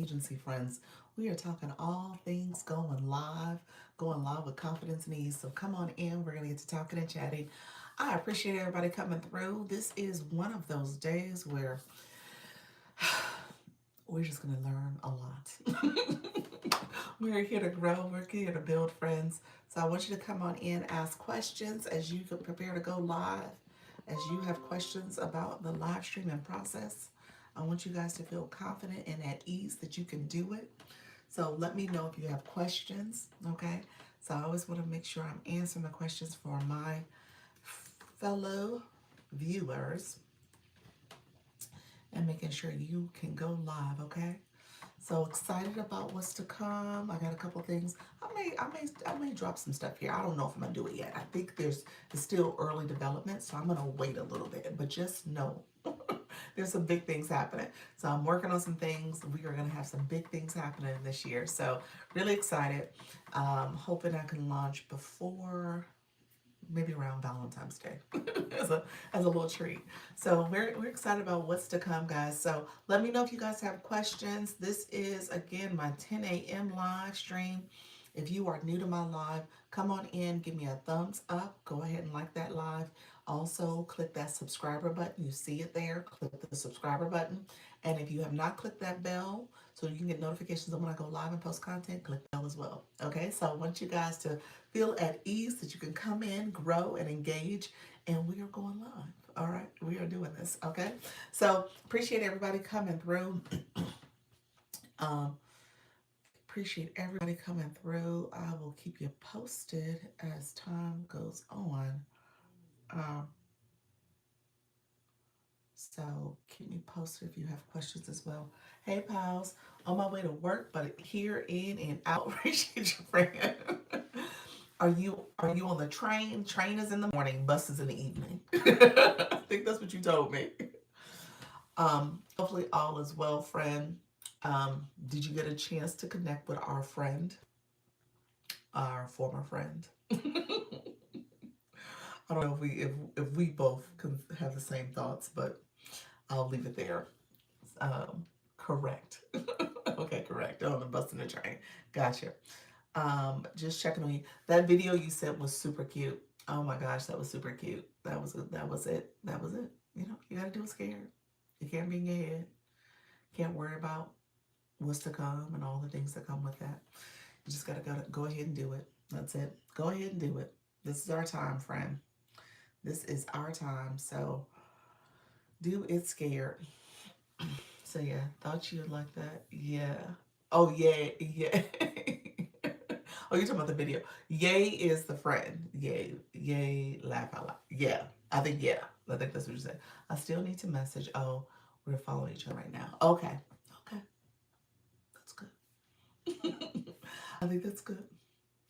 agency, friends. We are talking all things going live with confidence and ease. So come on in. We're going to get to talking and chatting. I appreciate everybody coming through. This is one of those days where we're just going to learn a lot. We're here to grow, we're here to build friends. So I want you to come on in, ask questions as you prepare to go live, as you have questions about the live streaming process. I want you guys to feel confident and at ease that you can do it. So let me know if you have questions, okay? So I always want to make sure I'm answering the questions for my fellow viewers and making sure you can go live, okay? So excited about what's to come. I got a couple things. I may drop some stuff here. I don't know if I'm gonna do it yet. I think it's still early development, so I'm gonna wait a little bit. But just know there's some big things happening. So I'm working on some things. We are gonna have some big things happening this year. So really excited. Hoping I can launch before maybe around Valentine's Day as a little treat. So we're excited about what's to come, guys. So let me know if you guys have questions. This is again my 10 a.m. live stream. If you are new to my live, come on in, give me a thumbs up. Go ahead and like that live. Also, click that subscriber button. You see it there. Click the subscriber button. And if you have not clicked that bell, so you can get notifications of when I go live and post content, click the bell as well. Okay, so I want you guys to feel at ease that you can come in, grow, and engage. And we are going live. All right, we are doing this. Okay, so appreciate everybody coming through. Um, Appreciate everybody coming through. I will keep you posted as time goes on. Um, so keep me posted if you have questions as well. Hey, pals, on my way to work, but here in and out. Appreciate your friend. Are you on the train? Train is in the morning, bus is in the evening. I think that's what you told me. Hopefully all is well, friend. Did you get a chance to connect with our friend, our former friend? I don't know if we both can have the same thoughts, but I'll leave it there. Correct. Okay, correct. On the bus and the train. Gotcha. Just checking on you. That video you sent was super cute. Oh my gosh, that was super cute. That was it. That was it. That was it. You know, you gotta do it scared. You can't be in your head. Can't worry about what's to come and all the things that come with that. You just gotta go ahead and do it. That's it. Go ahead and do it. This is our time, friend. This is our time. So do it scared. So yeah, thought you'd like that. Yeah. Oh yeah, yeah. Oh, you're talking about the video. Yay is the friend. Yay, yay, laugh out loud. Yeah, I think yeah. I think that's what you said. I still need to message. Oh, we're following each other right now. Okay, okay, that's good. I think that's good.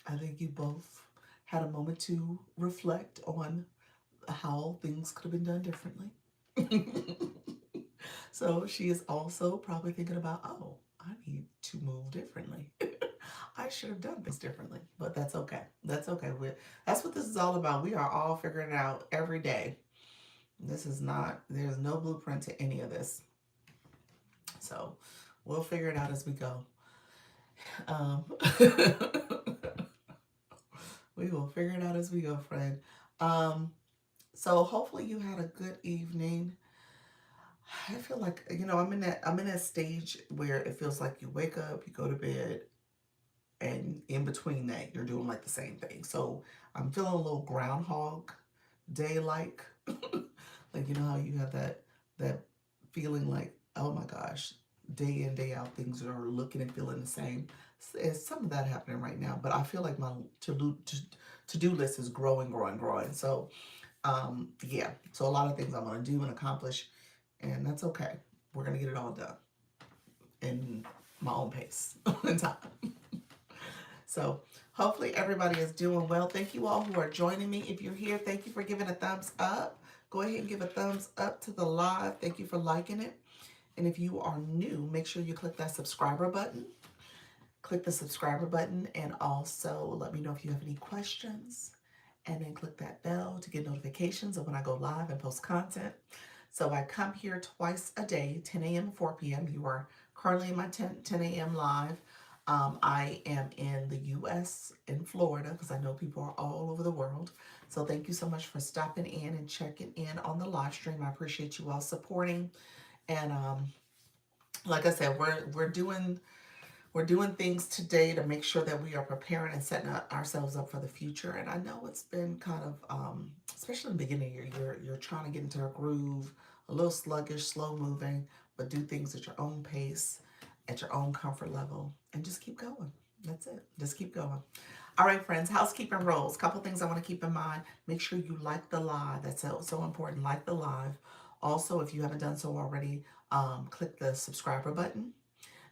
I think you both had a moment to reflect on how things could have been done differently. So she is also probably thinking about, oh, I need to move differently. I should have done things differently, but that's okay. That's okay. That's what this is all about. We are all figuring it out every day. This is not, there's no blueprint to any of this. So we'll figure it out as we go. Um, we will figure it out as we go, friend. Um, so hopefully you had a good evening. I feel like, I'm in that stage where it feels like you wake up, you go to bed, and in between that you're doing like the same thing. So I'm feeling a little groundhog day like. Like, you know how you have that feeling like, oh my gosh, day in day out things are looking and feeling the same. It's some of that happening right now, but I feel like my to-do list is growing. So yeah, so a lot of things I want to do and accomplish, and that's okay. We're gonna get it all done in my own pace in time. So hopefully everybody is doing well. Thank you all who are joining me. If you're here, thank you for giving a thumbs up. Go ahead and give a thumbs up to the live. Thank you for liking it. And if you are new, make sure you click that subscriber button. Click the subscriber button, and also let me know if you have any questions. And then click that bell to get notifications of when I go live and post content. So I come here twice a day, 10 a.m. and 4 p.m. You are currently in my 10 a.m. live. I am in the US, in Florida, because I know people are all over the world. So thank you so much for stopping in and checking in on the live stream. I appreciate you all supporting. And like I said, we're doing things today to make sure that we are preparing and setting ourselves up for the future. And I know it's been kind of, especially in the beginning of the year, you're trying to get into a groove, a little sluggish, slow moving, but do things at your own pace, at your own comfort level, and just keep going. That's it. Just keep going. All right, friends, housekeeping rules. Couple things I want to keep in mind. Make sure you like the live. That's so important. Like the live. Also, if you haven't done so already, click the subscriber button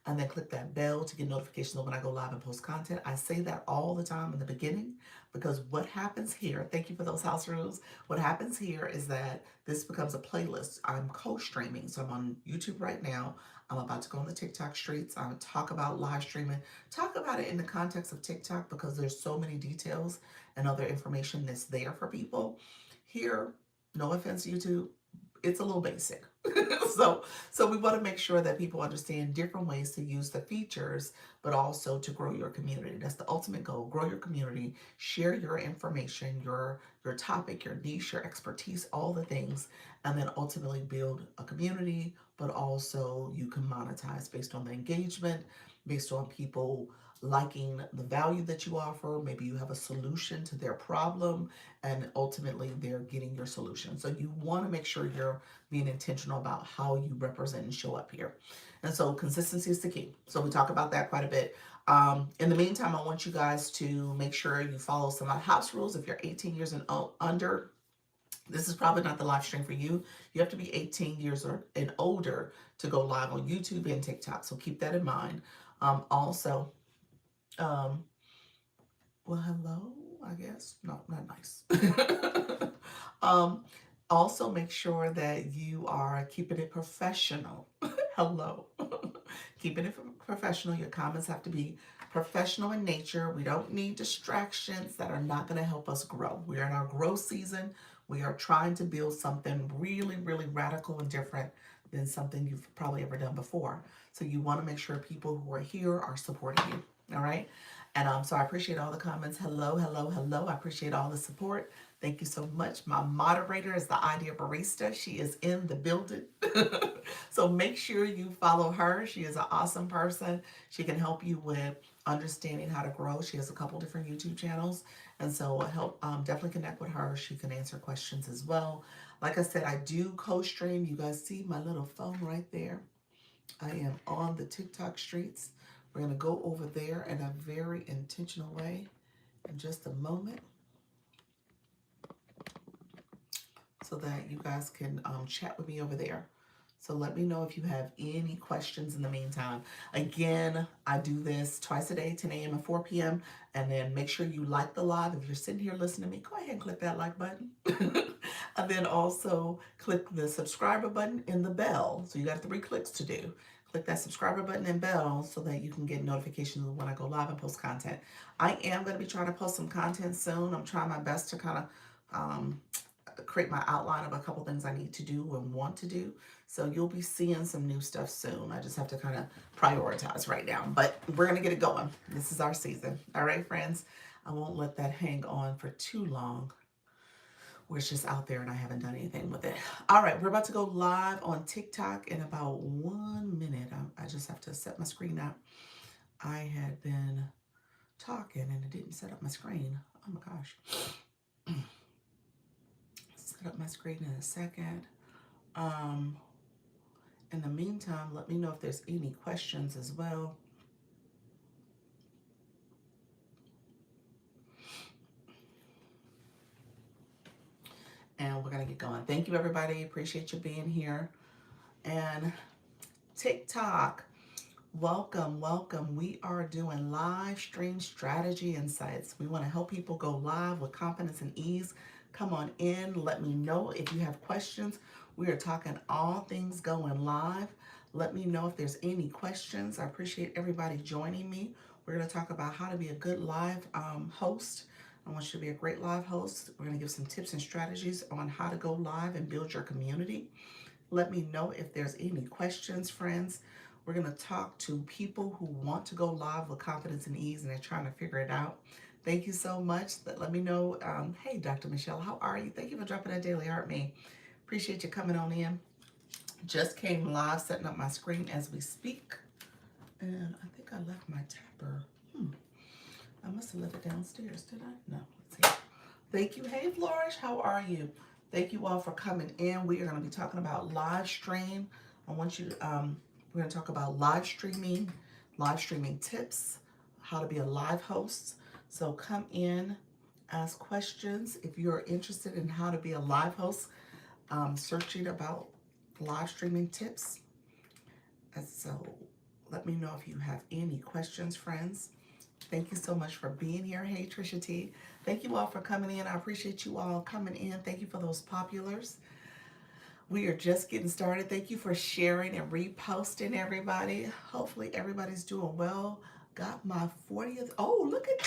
and then click that bell to get notifications when I go live and post content. I say that all the time in the beginning because what happens here, thank you for those house rules. What happens here is that this becomes a playlist. I'm co-streaming, so I'm on YouTube right now. I'm about to go on the TikTok streets. I'm going to talk about live streaming, talk about it in the context of TikTok because there's so many details and other information that's there for people. Here, no offense, YouTube, it's a little basic. so so we want to make sure that people understand different ways to use the features, but also to grow your community. That's the ultimate goal. Grow your community, share your information, your topic, your niche, your expertise, all the things, and then ultimately build a community, but also you can monetize based on the engagement, based on people liking the value that you offer. Maybe you have a solution to their problem, and ultimately they're getting your solution. So you want to make sure you're being intentional about how you represent and show up here. And so consistency is the key. So we talk about that quite a bit. In the meantime, I want you guys to make sure you follow some of the house rules. If you're 18 years and under, this is probably not the live stream for you. You have to be 18 years and older to go live on YouTube and TikTok. So keep that in mind. Also, um, well, hello, I guess. No, not nice. um, Also, make sure that you are keeping it professional. Hello. Keeping it professional. Your comments have to be professional in nature. We don't need distractions that are not going to help us grow. We're in our growth season. We are trying to build something really, really radical and different than something you've probably ever done before. So you want to make sure people who are here are supporting you. All right. And so I appreciate all the comments. Hello, hello, hello. I appreciate all the support. Thank you so much. My moderator is the Idea Barista. She is in the building. So make sure you follow her. She is an awesome person. She can help you with understanding how to grow. She has a couple different YouTube channels. And so help definitely connect with her. She can answer questions as well. Like I said, I do co-stream. You guys see my little phone right there. I am on the TikTok streets. We're going to go over there in a very intentional way in just a moment so that you guys can chat with me over there. So let me know if you have any questions in the meantime. Again, I do this twice a day, 10 a.m. and 4 p.m. And then make sure you like the live. If you're sitting here listening to me, go ahead and click that like button. And then also click the subscriber button and the bell. So you got 3 clicks to do. Click that subscriber button and bell so that you can get notifications when I go live and post content. I am going to be trying to post some content soon. I'm trying my best to kind of create my outline of a couple things I need to do and want to do. So you'll be seeing some new stuff soon. I just have to kind of prioritize right now, but we're going to get it going. This is our season. All right, friends, I won't let that hang on for too long. We're just out there and I haven't done anything with it. All right, we're about to go live on TikTok in about 1 minute. I just have to set my screen up. I had been talking and it didn't set up my screen. Oh my gosh. Set up my screen in a second. In the meantime, let me know if there's any questions as well. And we're going to get going. Thank you, everybody. Appreciate you being here. And TikTok, welcome, welcome. We are doing live stream strategy insights. We want to help people go live with confidence and ease. Come on in. Let me know if you have questions. We are talking all things going live. Let me know if there's any questions. I appreciate everybody joining me. We're going to talk about how to be a good live host. I want you to be a great live host. We're going to give some tips and strategies on how to go live and build your community. Let me know if there's any questions, friends. We're going to talk to people who want to go live with confidence and ease and they're trying to figure it out. Thank you so much. Let me know. Hey, Dr. Michelle, how are you? Thank you for dropping that daily art me. Appreciate you coming on in. Just came live, setting up my screen as we speak. And I think I left my tapper. I must have left it downstairs, did I? No, let's see. Thank you. Hey, Flourish, how are you? Thank you all for coming in. We are going to be talking about live stream. I want you to, we're going to talk about live streaming tips, how to be a live host. So come in, ask questions. If you're interested in how to be a live host, searching about live streaming tips. And so let me know if you have any questions, friends. Thank you so much for being here. Hey, Trisha T. Thank you all for coming in. I appreciate you all coming in. Thank you for those populars. We are just getting started. Thank you for sharing and reposting, everybody. Hopefully everybody's doing well. Got my 40th. Oh, look at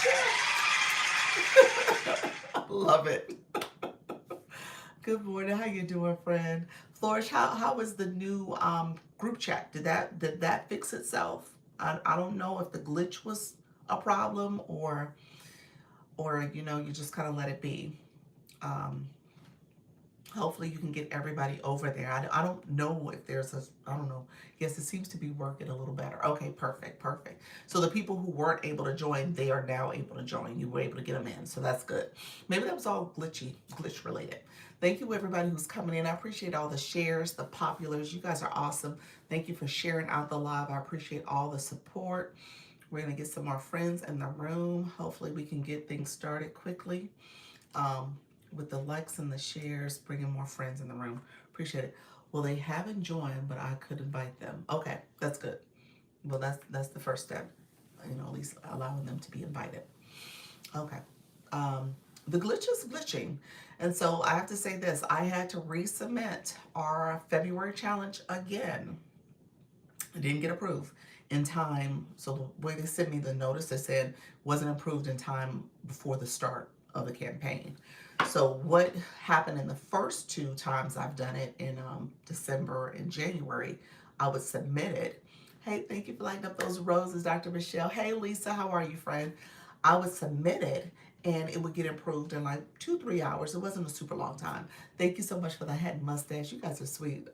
that. I love it. Good morning. How you doing, friend? Flourish, how is the new group chat? Did that fix itself? I don't know if the glitch was a problem or you know, you just kind of let it be. Hopefully you can get everybody over there. I don't know if there's I don't know. Yes, it seems to be working a little better. Okay, perfect. So the people who weren't able to join, they are now able to join. You were able to get them in, so that's good. Maybe that was all glitch related. Thank you everybody who's coming in. I appreciate all the shares, the populars. You guys are awesome. Thank you for sharing out the live. I appreciate all the support. We're going to get some more friends in the room. Hopefully we can get things started quickly. With the likes and the shares, bringing more friends in the room. Appreciate it. Well, they haven't joined, but I could invite them. Okay, that's good. Well, that's the first step. You know, at least allowing them to be invited. Okay. The glitch is glitching. And so I have to say this. I had to resubmit our February challenge again. It didn't get approved in time. So the way they sent me the notice, they said wasn't approved in time before the start of the campaign. So what happened in the first two times I've done it in December and January, I would submit it. Hey, thank you for lighting up those roses, Dr. Michelle. Hey, Lisa, how are you, friend? I would submit it and it would get approved in like 2-3 hours. It wasn't a super long time. Thank you so much for the head and mustache. You guys are sweet.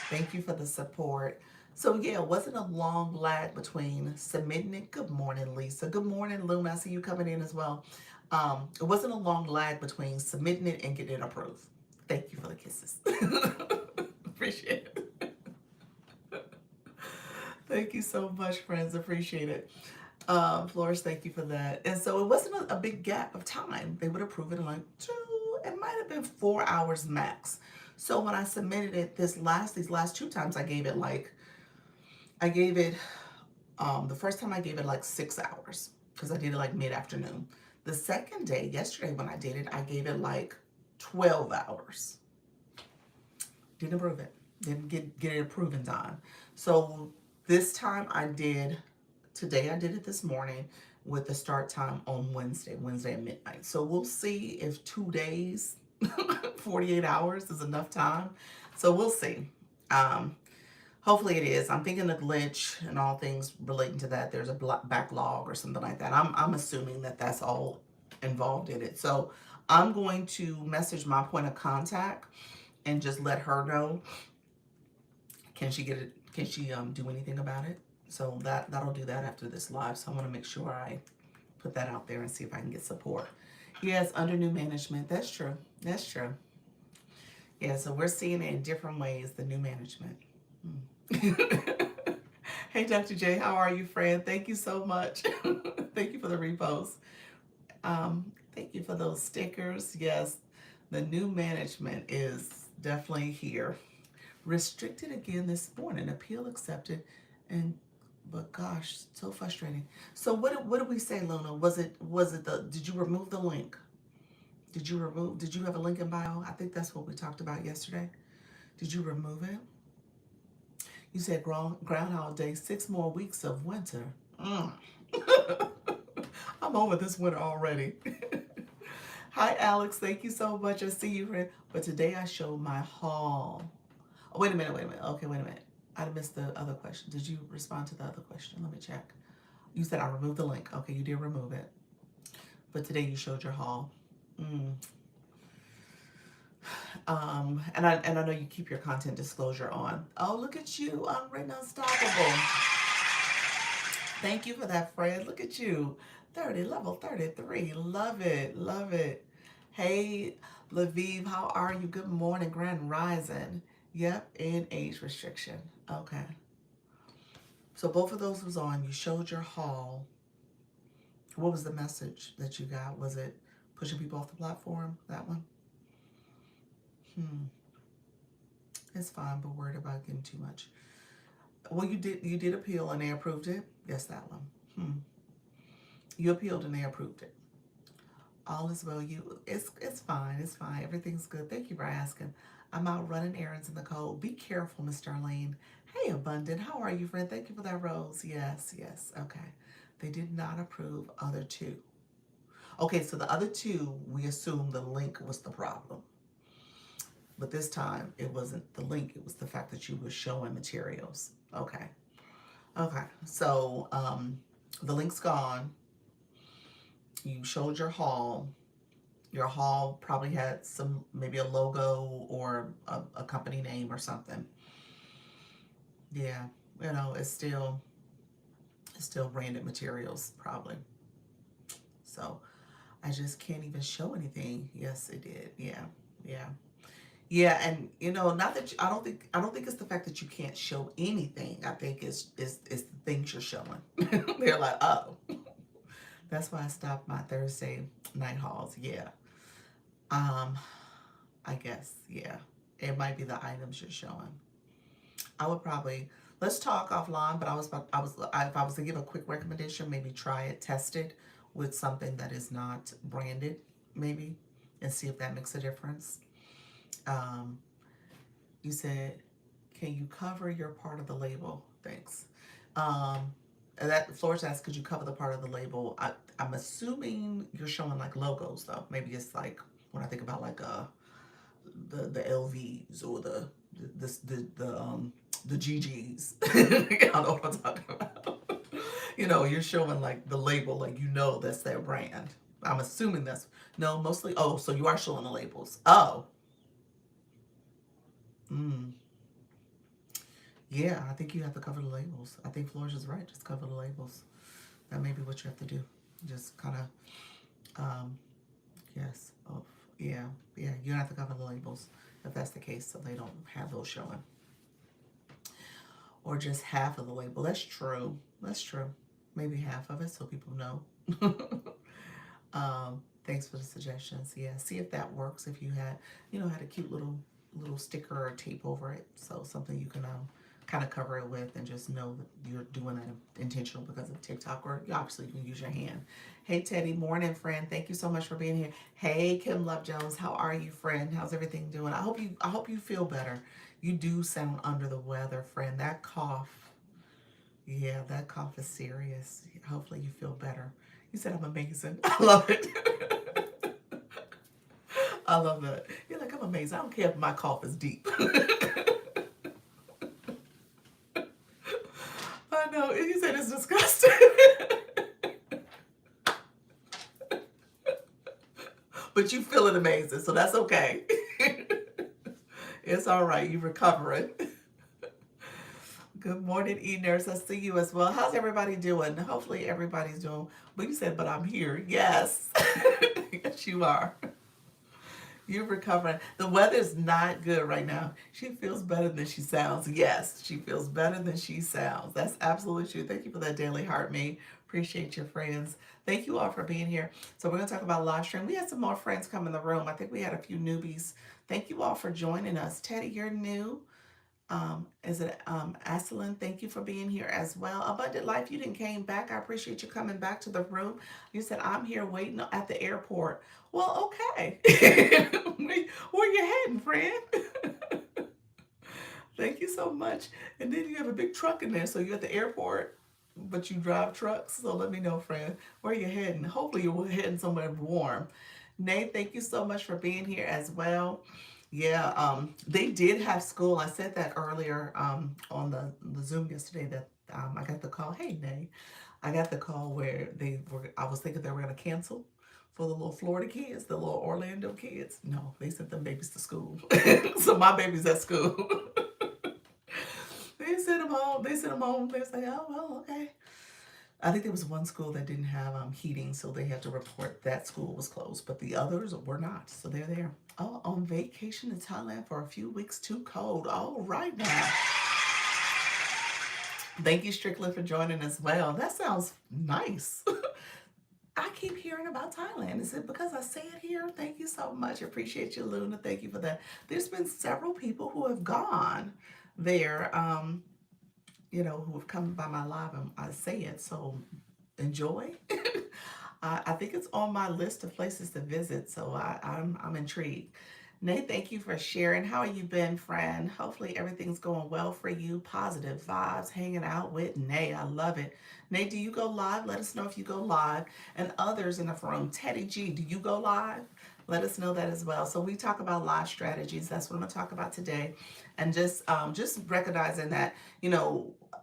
Thank you for the support. So yeah, it wasn't a long lag between submitting it. Good morning, Lisa. Good morning, Luna. I see you coming in as well. It wasn't a long lag between submitting it and getting it approved. Thank you for the kisses. Appreciate it. Thank you so much, friends. Appreciate it. Flourish, thank you for that. And so it wasn't a big gap of time. They would approve it in like it might have been 4 hours max. So when I submitted it these last two times, I gave it the first time I gave it like 6 hours because I did it like mid-afternoon. The second day, yesterday when I did it, I gave it like 12 hours. Didn't approve it. Didn't get it approved in time. So this time today I did it this morning with the start time on Wednesday at midnight. So we'll see if 2 days, 48 hours is enough time. So we'll see. Hopefully it is. I'm thinking a glitch and all things relating to that. There's a backlog or something like that. I'm assuming that that's all involved in it. So I'm going to message my point of contact and just let her know. Can she get it? Can she do anything about it? So that'll do that after this live. So I want to make sure I put that out there and see if I can get support. Yes, under new management. That's true. That's true. Yeah, so we're seeing it in different ways, the new management. Hey, Dr. J, how are you, friend? Thank you so much. Thank you for the repost. Thank you for those stickers. Yes, the new management is definitely here. Restricted again this morning. Appeal accepted, but gosh, so frustrating. So what did we say, Luna? Was it did you remove the link? Did you have a link in bio? I think that's what we talked about yesterday. Did you remove it? You said Groundhog Day, 6 more weeks of winter. I'm over this winter already. Hi, Alex. Thank you so much. I see you, friend. But today I showed my haul. Oh, wait a minute. Okay, wait a minute. I missed the other question. Did you respond to the other question? Let me check. You said I removed the link. Okay, you did remove it. But today you showed your haul. Mm. And I know you keep your content disclosure on. Oh, look at you, unwritten unstoppable. Thank you for that, Fred. Look at you. 30, level 33. Love it. Love it. Hey, Laviv, how are you? Good morning, Grand Rising. Yep, in age restriction. Okay. So both of those was on. You showed your haul. What was the message that you got? Was it pushing people off the platform? That one? Hmm. It's fine, but worried about getting too much. Well, you did appeal and they approved it? Yes, that one. Hmm. You appealed and they approved it. All is well. It's fine. It's fine. Everything's good. Thank you for asking. I'm out running errands in the cold. Be careful, Miss Darlene. Hey, Abundant. How are you, friend? Thank you for that rose. Yes, yes. Okay. They did not approve other two. Okay, so the other two, we assumed the link was the problem. But this time, it wasn't the link. It was the fact that you were showing materials. Okay. Okay. So the link's gone. You showed your haul. Your haul probably had some, maybe a logo or a company name or something. Yeah, it's still branded materials probably. So I just can't even show anything. Yes, it did. Yeah, yeah, yeah. And not that I don't think it's the fact that you can't show anything. I think it's the things you're showing. They're like, oh, that's why I stopped my Thursday night hauls. Yeah. Um, I guess, yeah. It might be the items you're showing. I would probably let's talk offline, but if I was to give a quick recommendation, maybe try it, test it with something that is not branded, maybe, and see if that makes a difference. Um, you said, can you cover your part of the label? Thanks. And that Flores asked, could you cover the part of the label? I'm assuming you're showing like logos though. Maybe it's like when I think about like the LVs or the GGs. I don't know what I'm talking about. You're showing like the label, like that's their brand. I'm assuming that's no, mostly. Oh, so you are showing the labels. Oh, mm, yeah. I think you have to cover the labels. I think Flores is right. Just cover the labels. That may be what you have to do. Just kind of, yes. Oh, yeah, yeah. You have to cover the labels if that's the case, so they don't have those showing, or just half of the label. That's true. That's true. Maybe half of it, so people know. Thanks for the suggestions. Yeah, see if that works. If you had a cute little sticker or tape over it, so something you can kind of cover it with, and just know that you're doing it intentional because of TikTok, or obviously you can use your hand. Hey Teddy, morning friend. Thank you so much for being here. Hey Kim Love Jones, how are you, friend? How's everything doing? I hope you feel better. You do sound under the weather, friend. That cough. Yeah, that cough is serious. Hopefully you feel better. You said I'm amazing. I love it. I love that. You're like, I'm amazing. I don't care if my cough is deep. I know. You said it's disgusting. But you feeling amazing, so that's okay. It's all right. You recovering. Good morning, E-Nurse. I see you as well. How's everybody doing? Hopefully everybody's doing, but you said, but I'm here. Yes. Yes, you are. You're recovering. The weather's not good right now. She feels better than she sounds. Yes, she feels better than she sounds. That's absolutely true. Thank you for that daily heart, mate. Appreciate your friends. Thank you all for being here. So we're going to talk about live stream. We had some more friends come in the room. I think we had a few newbies. Thank you all for joining us. Teddy, you're new. Is it Aselin? Thank you for being here as well. Abundant Life, you didn't came back. I appreciate you coming back to the room. You said I'm here waiting at the airport. Well, okay. Where you heading, friend? Thank you so much. And then you have a big truck in there, so you're at the airport, but you drive trucks. So let me know, friend, where you heading. Hopefully you're heading somewhere warm. Nate, thank you so much for being here as well. Yeah, they did have school. I said that earlier on the Zoom yesterday that I got the call. Hey, Nay, I got the call where they were. I was thinking they were going to cancel for the little Florida kids, the little Orlando kids. No, they sent them babies to school. So my baby's at school. They sent them home. They sent them home. They was like, oh well, okay. I think there was one school that didn't have heating, so they had to report that school was closed, but the others were not. So they're there. Oh, on vacation in Thailand for a few weeks, too cold. All right now. Thank you, Strickland, for joining as well. That sounds nice. I keep hearing about Thailand. Is it because I say it here? Thank you so much. Appreciate you, Luna. Thank you for that. There's been several people who have gone there, who have come by my live and I say it. So enjoy. I think it's on my list of places to visit, so I'm intrigued. Nate, thank you for sharing. How have you been, friend? Hopefully everything's going well for you. Positive vibes, hanging out with Nate. I love it. Nate, do you go live? Let us know if you go live. And others in the room, Teddy G, do you go live? Let us know that as well. So we talk about live strategies. That's what I'm gonna talk about today, and just recognizing that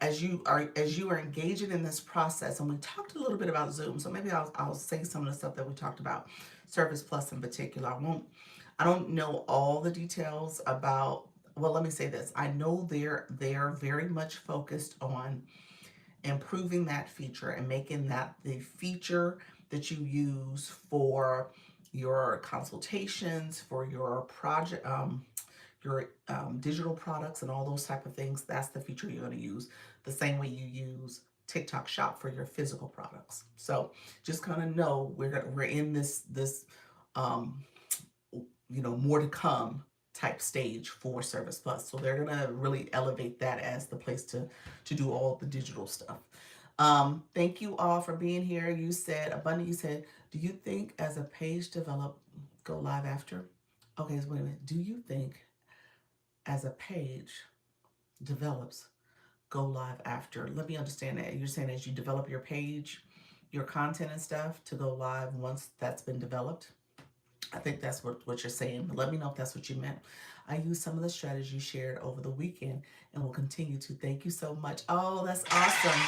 as you are engaging in this process, and we talked a little bit about Zoom. So maybe I'll say some of the stuff that we talked about, Service Plus in particular. I don't know all the details about. Well, let me say this. I know they're very much focused on improving that feature and making that the feature that you use for your consultations, for your project, your digital products and all those type of things. That's the feature you're going to use the same way you use TikTok Shop for your physical products. So just kind of know we're in this um, more to come type stage for Service Plus. So they're gonna really elevate that as the place to do all the digital stuff. Thank you all for being here. You said Abundant. You said, do you think as a page develop go live after? Okay, so wait a minute. Do you think as a page develops go live after? Let me understand that. You're saying as you develop your page, your content and stuff to go live once that's been developed? I think that's what you're saying. But let me know if that's what you meant. I used some of the strategies shared over the weekend and will continue to. Thank you so much. Oh, that's awesome.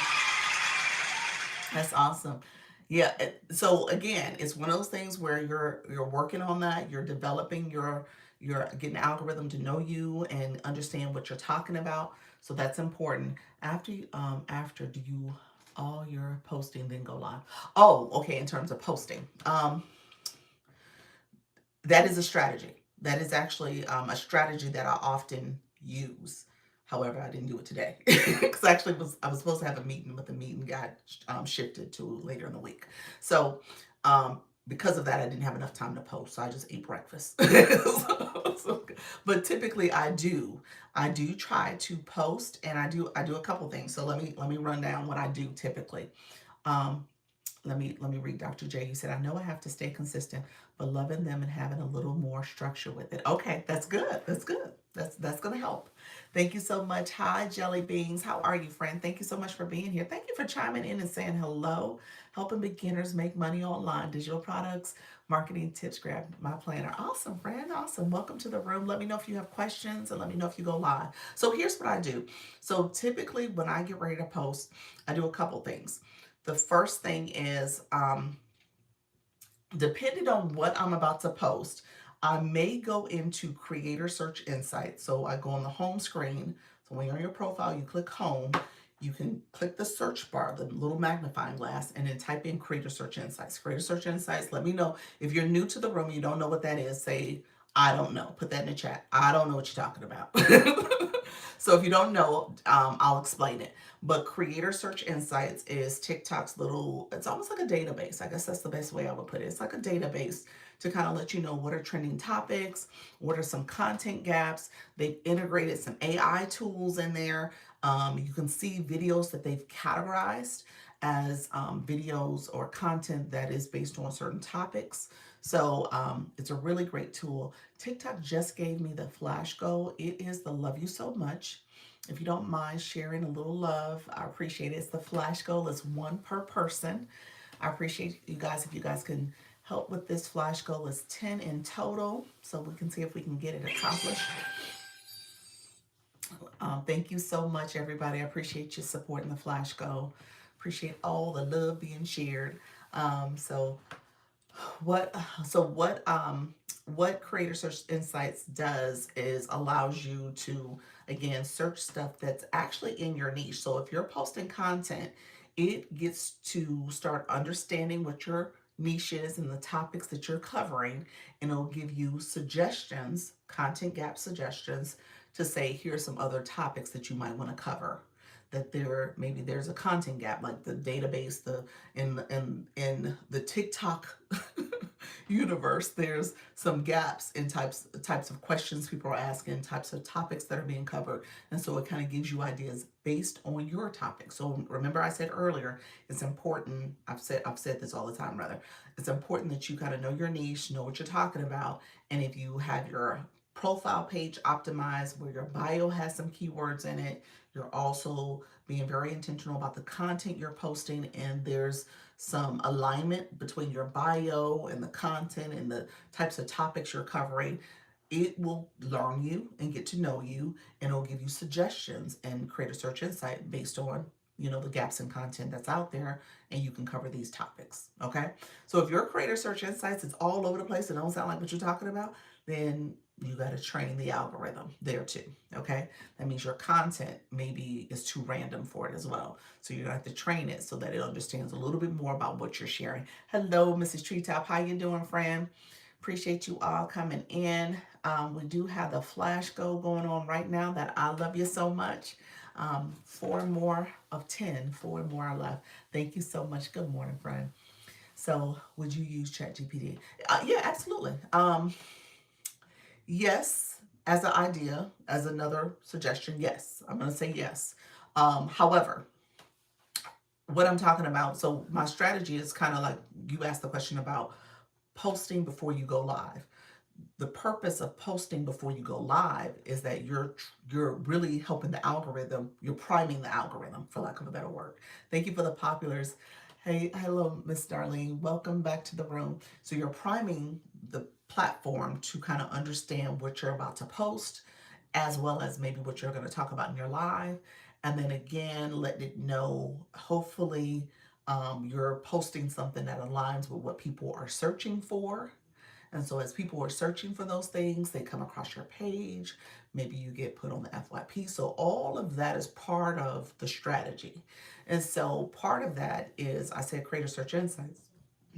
That's awesome. Yeah. So again, it's one of those things where you're working on that. You're developing you're getting the algorithm to know you and understand what you're talking about. So that's important. After do you all your posting then go live? Oh, okay. In terms of posting, that is a strategy. That is actually a strategy that I often use. However, I didn't do it today because actually I was supposed to have a meeting, but the meeting got shifted to later in the week. So because of that, I didn't have enough time to post. So I just ate breakfast. But typically, I do try to post, and I do a couple things. So let me run down what I do typically. Um, let me read Dr. J. You said, I know I have to stay consistent, but loving them and having a little more structure with it. Okay, that's good. That's good. That's gonna help. Thank you so much. Hi, Jelly Beans. How are you, friend? Thank you so much for being here. Thank you for chiming in and saying hello. Helping beginners make money online. Digital products, marketing tips. Grab my planner. Awesome, friend. Awesome. Welcome to the room. Let me know if you have questions and let me know if you go live. So here's what I do. So typically when I get ready to post, I do a couple things. The first thing is, depending on what I'm about to post, I may go into Creator Search Insights. So I go on the home screen. So when you're on your profile, you click Home. You can click the search bar, the little magnifying glass, and then type in Creator Search Insights. Creator Search Insights, let me know. If you're new to the room, you don't know what that is, say, I don't know. Put that in the chat. I don't know what you're talking about. So if you don't know, I'll explain it. But Creator Search Insights is TikTok's little, it's almost like a database. I guess that's the best way I would put it. It's like a database to kind of let you know what are trending topics, what are some content gaps. They've integrated some AI tools in there. You can see videos that they've categorized as videos or content that is based on certain topics. So it's a really great tool. TikTok just gave me the flash goal. It is the Love You So Much. If you don't mind sharing a little love, I appreciate it. It's the flash goal. It's one per person. I appreciate you guys if you guys can help with this flash goal is 10 in total, so we can see if we can get it accomplished. Thank you so much, everybody. I appreciate you supporting the flash goal. Appreciate all the love being shared. So what what Creator Search Insights does is allows you to again search stuff that's actually in your niche. So if you're posting content, it gets to start understanding what your niche is and the topics that you're covering, and it'll give you suggestions, content gap suggestions, to say here's some other topics that you might want to cover, that there maybe there's a content gap, like the database, the in the TikTok universe, there's some gaps in types of questions people are asking, types of topics that are being covered, and so it kind of gives you ideas based on your topic. So remember, I said earlier, it's important. I've said this all the time. Rather, it's important that you kind of know your niche, know what you're talking about, and if you have your profile page optimized where your bio has some keywords in it, you're also being very intentional about the content you're posting, and there's some alignment between your bio and the content and the types of topics you're covering. It will learn you and get to know you, and it'll give you suggestions and create a search insight based on the gaps in content that's out there, and you can cover these topics. Okay, so if your creator search insights is all over the place and don't sound like what you're talking about, then you got to train the algorithm there too. Okay, that means your content maybe is too random for it as well, so you're gonna have to train it so that it understands a little bit more about what you're sharing. Hello, Mrs. Treetop, how you doing, friend? Appreciate you all coming in. We do have the flash goal going on right now that I love you so much. 4 more of 10, 4 more are left. Thank you so much. Good morning, friend. So would you use ChatGPT? Yeah, absolutely. Yes, as an idea, as another suggestion, yes. I'm going to say yes. However, what I'm talking about, so my strategy is kind of like you asked the question about posting before you go live. The purpose of posting before you go live is that you're really helping the algorithm, you're priming the algorithm, for lack of a better word. Thank you for the populars. Hey, hello, Miss Darlene, welcome back to the room. So you're priming the platform to kind of understand what you're about to post, as well as maybe what you're going to talk about in your live, and then again let it know, hopefully you're posting something that aligns with what people are searching for. And so as people are searching for those things, they come across your page. Maybe you get put on the FYP. So all of that is part of the strategy. And so part of that is, I said, creator search insights,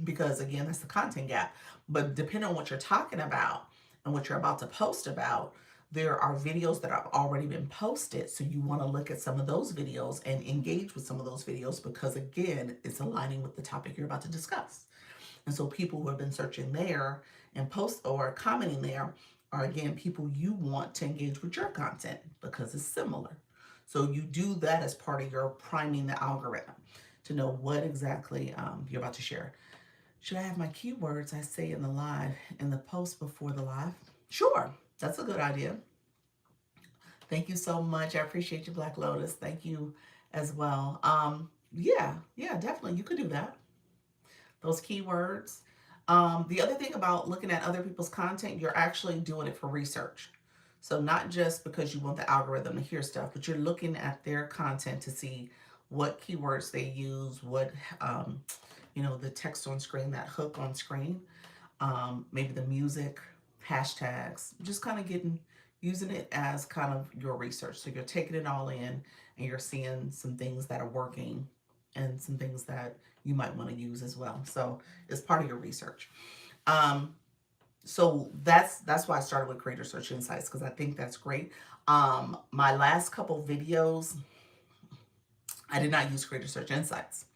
because again, that's the content gap. But depending on what you're talking about and what you're about to post about, there are videos that have already been posted. So you want to look at some of those videos and engage with some of those videos, because again, it's aligning with the topic you're about to discuss. And so people who have been searching there and post or commenting there are again people you want to engage with your content because it's similar. So you do that as part of your priming the algorithm to know what exactly you're about to share. Should I have my keywords I say in the live in the post before the live? Sure, that's a good idea. Thank you so much. I appreciate you, Black Lotus. Thank you as well. Yeah, definitely. You could do that. Those keywords. The other thing about looking at other people's content, you're actually doing it for research. So not just because you want the algorithm to hear stuff, but you're looking at their content to see what keywords they use, what the text on screen, that hook on screen, maybe the music, hashtags, just kind of using it as kind of your research. So you're taking it all in and you're seeing some things that are working and some things that you might want to use as well. So it's part of your research. So that's why I started with Creator Search Insights, because I think that's great. My last couple videos, I did not use Creator Search Insights.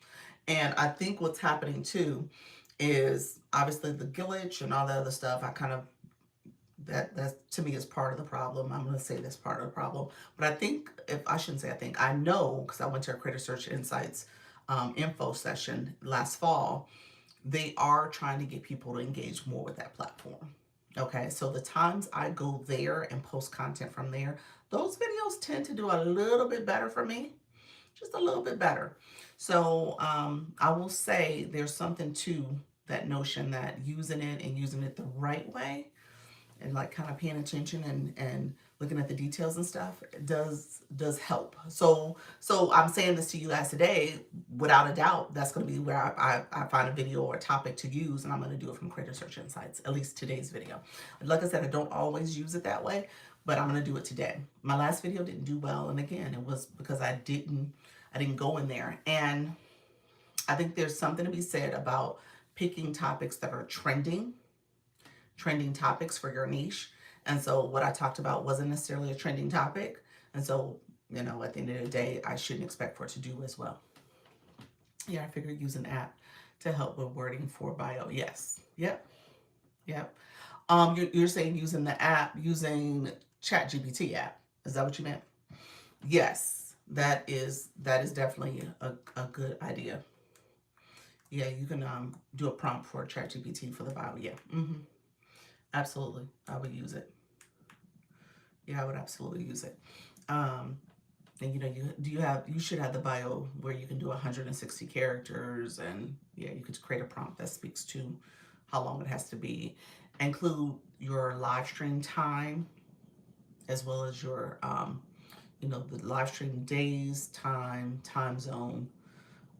And I think what's happening too is obviously the glitch and all the other stuff. I kind of that to me is part of the problem. I'm going to say that's part of the problem. But I think, if I shouldn't say I think, I know, because I went to a Creator Search Insights info session last fall, they are trying to get people to engage more with that platform. Okay, so the times I go there and post content from there, those videos tend to do a little bit better for me, just a little bit better. So I will say there's something to that notion that using it and using it the right way, and like kind of paying attention and looking at the details and stuff does help. So I'm saying this to you guys today, without a doubt that's going to be where I find a video or a topic to use, and I'm going to do it from Creator Search Insights, at least today's video. Like I said, I don't always use it that way, but I'm going to do it today. My last video didn't do well, and again, it was because I didn't go in there. And I think there's something to be said about picking topics that are trending topics for your niche. And so what I talked about wasn't necessarily a trending topic. And so, at the end of the day, I shouldn't expect for it to do as well. Yeah, I figured use an app to help with wording for bio. Yes. Yep. Yep. You're saying using the app, using ChatGPT app. Is that what you meant? Yes. That is definitely a good idea. Yeah, you can do a prompt for ChatGPT for the bio. Yeah. Absolutely. I would use it. Yeah, I would absolutely use it. And you should have the bio where you can do 160 characters, and yeah, you could create a prompt that speaks to how long it has to be. Include your live stream time as well as your the live stream days, time zone,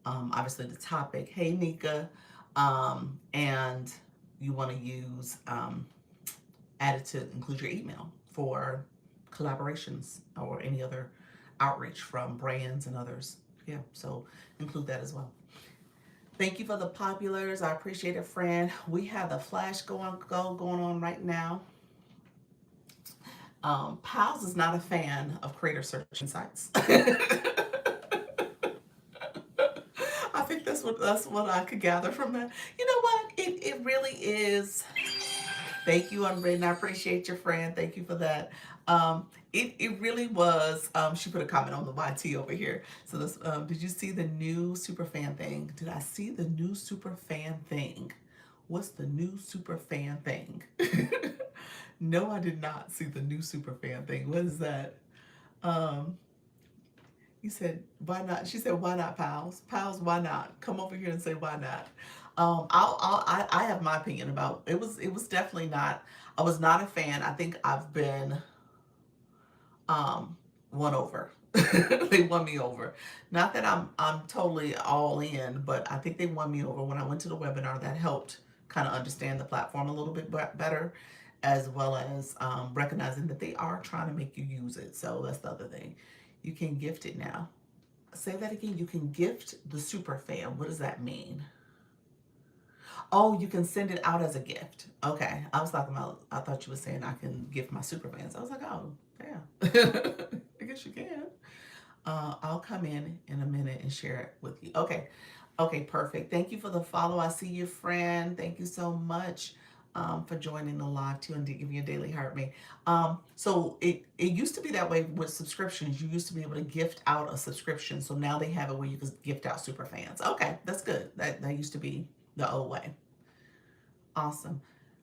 obviously the topic. Hey Nika. And you want to use add it to include your email for collaborations or any other outreach from brands and others. Yeah, so include that as well. Thank you for the populars. I appreciate it, friend. We have the flash going on right now. Pals is not a fan of Creator Search Insights. I think that's what I could gather from that. You know what? It really is. Thank you, Unwritten. I appreciate your friend. Thank you for that. It really was. She put a comment on the YT over here. So this, did you see the new super fan thing? Did I see the new super fan thing? What's the new super fan thing? No, I did not see the new super fan thing. What is that? Um, you said, why not? She said, why not, pals? Pals, why not? Come over here and say, why not? I have my opinion about it. Was definitely not. I was not a fan. I think I've been won over. They won me over. Not that I'm totally all in, but I think they won me over when I went to the webinar. That helped kind of understand the platform a little bit better, as well as recognizing that they are trying to make you use it. So that's the other thing. You can gift it now. Say that again. You can gift the super fan. What does that mean? Oh, you can send it out as a gift. Okay. I was talking about, I thought you were saying I can gift my super fans. I was like, oh, yeah. I guess you can. I'll come in a minute and share it with you. Okay. Okay, perfect. Thank you for the follow. I see you, friend. Thank you so much for joining the live too and to give me a daily heart rate. So it used to be that way with subscriptions. You used to be able to gift out a subscription. So now they have it where you can gift out super fans. Okay, that's good. That used to be the old way. Awesome.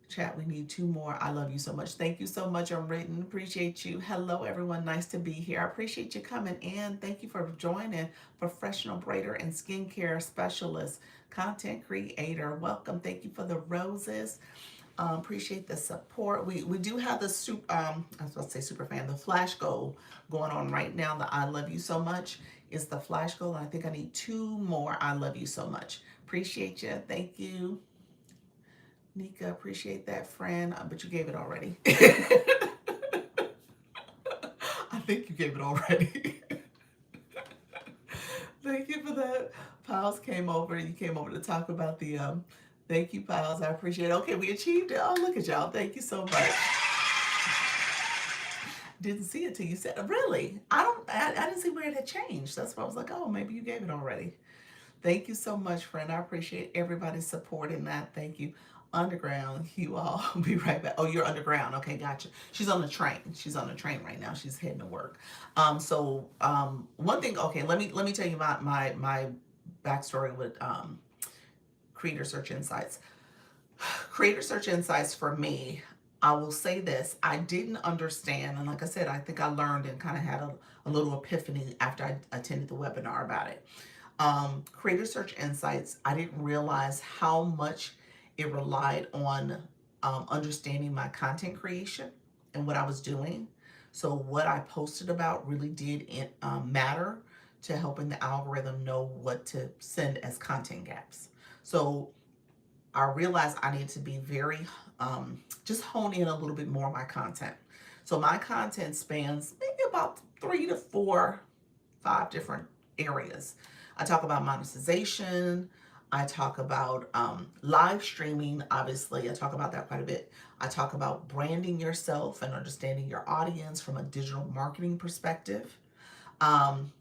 Chat, we need 2 more. I love you so much. Thank you so much, Unwritten. Appreciate you. Hello, everyone. Nice to be here. I appreciate you coming in. Thank you for joining. Professional braider and skincare specialist, content creator. Welcome. Thank you for the roses. Appreciate the support. We do have the I was about to say super fan, the flash goal going on right now. The I love you so much is the flash goal. I think I need 2 more. I love you so much. Appreciate you. Thank you. Nika, appreciate that, friend. But you gave it already. I think you gave it already. Thank you for that. Pals came over. You came over to talk about the thank you, Pals. I appreciate it. Okay, we achieved it. Oh, look at y'all. Thank you so much. Didn't see it till you said, really? I didn't see where it had changed. That's why I was like, oh, maybe you gave it already. Thank you so much, friend. I appreciate everybody's support in that. Thank you. Underground, you all. Be right back. Oh, you're underground. Okay, gotcha. She's on the train. She's on the train right now. She's heading to work. One thing. Okay, let me tell you my backstory with Creator Search Insights. Creator Search Insights for me, I will say this, I didn't understand, and like I said, I think I learned and kind of had a little epiphany after I attended the webinar about it. Creator Search Insights, I didn't realize how much It relied on understanding my content creation and what I was doing. So what I posted about really did matter to helping the algorithm know what to send as content gaps. So I realized I need to be very, just hone in a little bit more on my content. So my content spans maybe about 3 to 4, 5 different areas. I talk about monetization. I talk about live streaming, obviously. I talk about that quite a bit. I talk about branding yourself and understanding your audience from a digital marketing perspective. Um,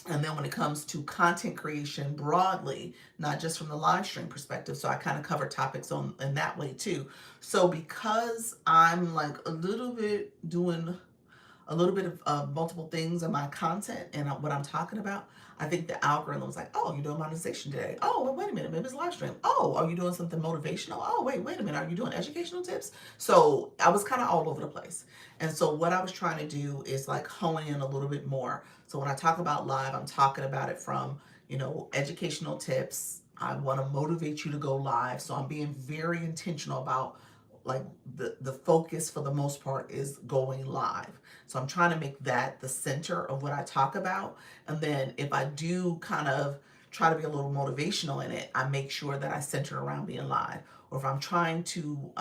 and then when it comes to content creation broadly, not just from the live stream perspective, so I kind of cover topics on in that way too. So because I'm like a little bit doing a little bit of multiple things in my content and what I'm talking about, I think the algorithm was like, oh, you're doing monetization today. Oh, well, wait a minute, maybe it's live stream. Oh, are you doing something motivational? Oh, wait a minute, are you doing educational tips? So I was kind of all over the place. And so what I was trying to do is like hone in a little bit more. So when I talk about live, I'm talking about it from, educational tips. I want to motivate you to go live. So I'm being very intentional about like the focus for the most part is going live. So I'm trying to make that the center of what I talk about. And then if I do kind of try to be a little motivational in it, I make sure that I center around being live. Or if I'm trying to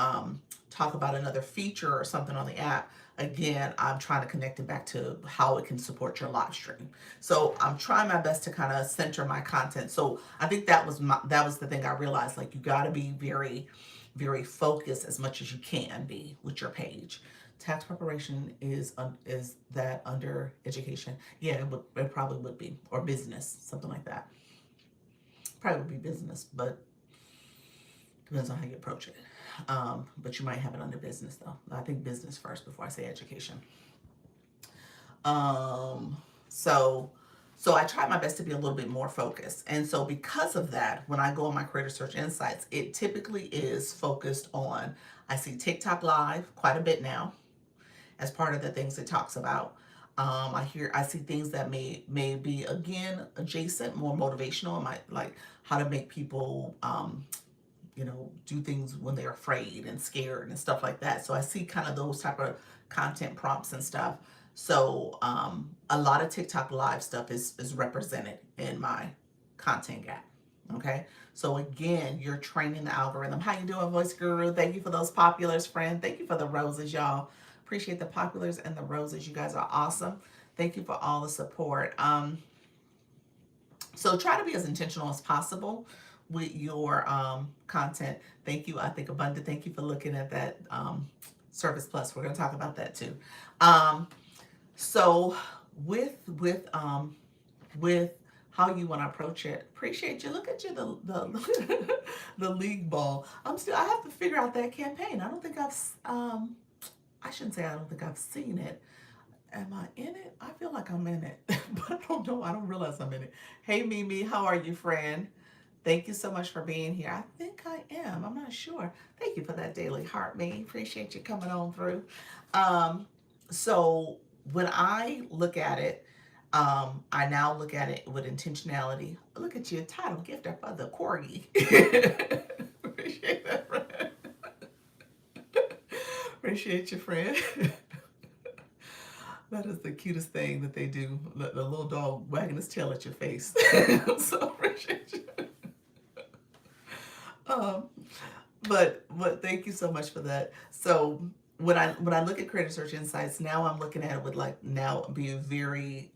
talk about another feature or something on the app, again, I'm trying to connect it back to how it can support your live stream. So I'm trying my best to kind of center my content. So I think that was the thing I realized. Like you got to be very, very focused as much as you can be with your page. Tax preparation is that under education? Yeah, it probably would be, or business, something like that. Probably would be business, but depends on how you approach it. But you might have it under business though. I think business first before I say education. Um, so so I try my best to be a little bit more focused. And so because of that, when I go on my creator search insights, it typically is focused on, I see TikTok live quite a bit now as part of the things it talks about. I see things that may be again adjacent, more motivational, might like how to make people do things when they're afraid and scared and stuff like that. So I see kind of those type of content prompts and stuff. So a lot of TikTok live stuff is represented in my content gap. Okay. So again, you're training the algorithm. How you doing, Voice Guru? Thank you for those populars, friend. Thank you for the roses, y'all. Appreciate the populars and the roses. You guys are awesome. Thank you for all the support. So try to be as intentional as possible with your content. Thank you. I think Abundant, thank you for looking at that Service Plus. We're going to talk about that too. So with how you want to approach it, appreciate you. Look at you, the the league ball. I have to figure out that campaign. I don't think I shouldn't say I don't think I've seen it. Am I in it? I feel like I'm in it, but I don't know. I don't realize I'm in it. Hey, Mimi, how are you, friend? Thank you so much for being here. I think I am. I'm not sure. Thank you for that daily heart, me. Appreciate you coming on through. Um, so when I look at it, I now look at it with intentionality. Look at your title gifter for the corgi. Appreciate that, friend. Appreciate you, friend. That is the cutest thing that they do. The little dog wagging his tail at your face. So appreciate you. Um, but thank you so much for that. So when I look at Creator Search Insights, now I'm looking at it with like now being very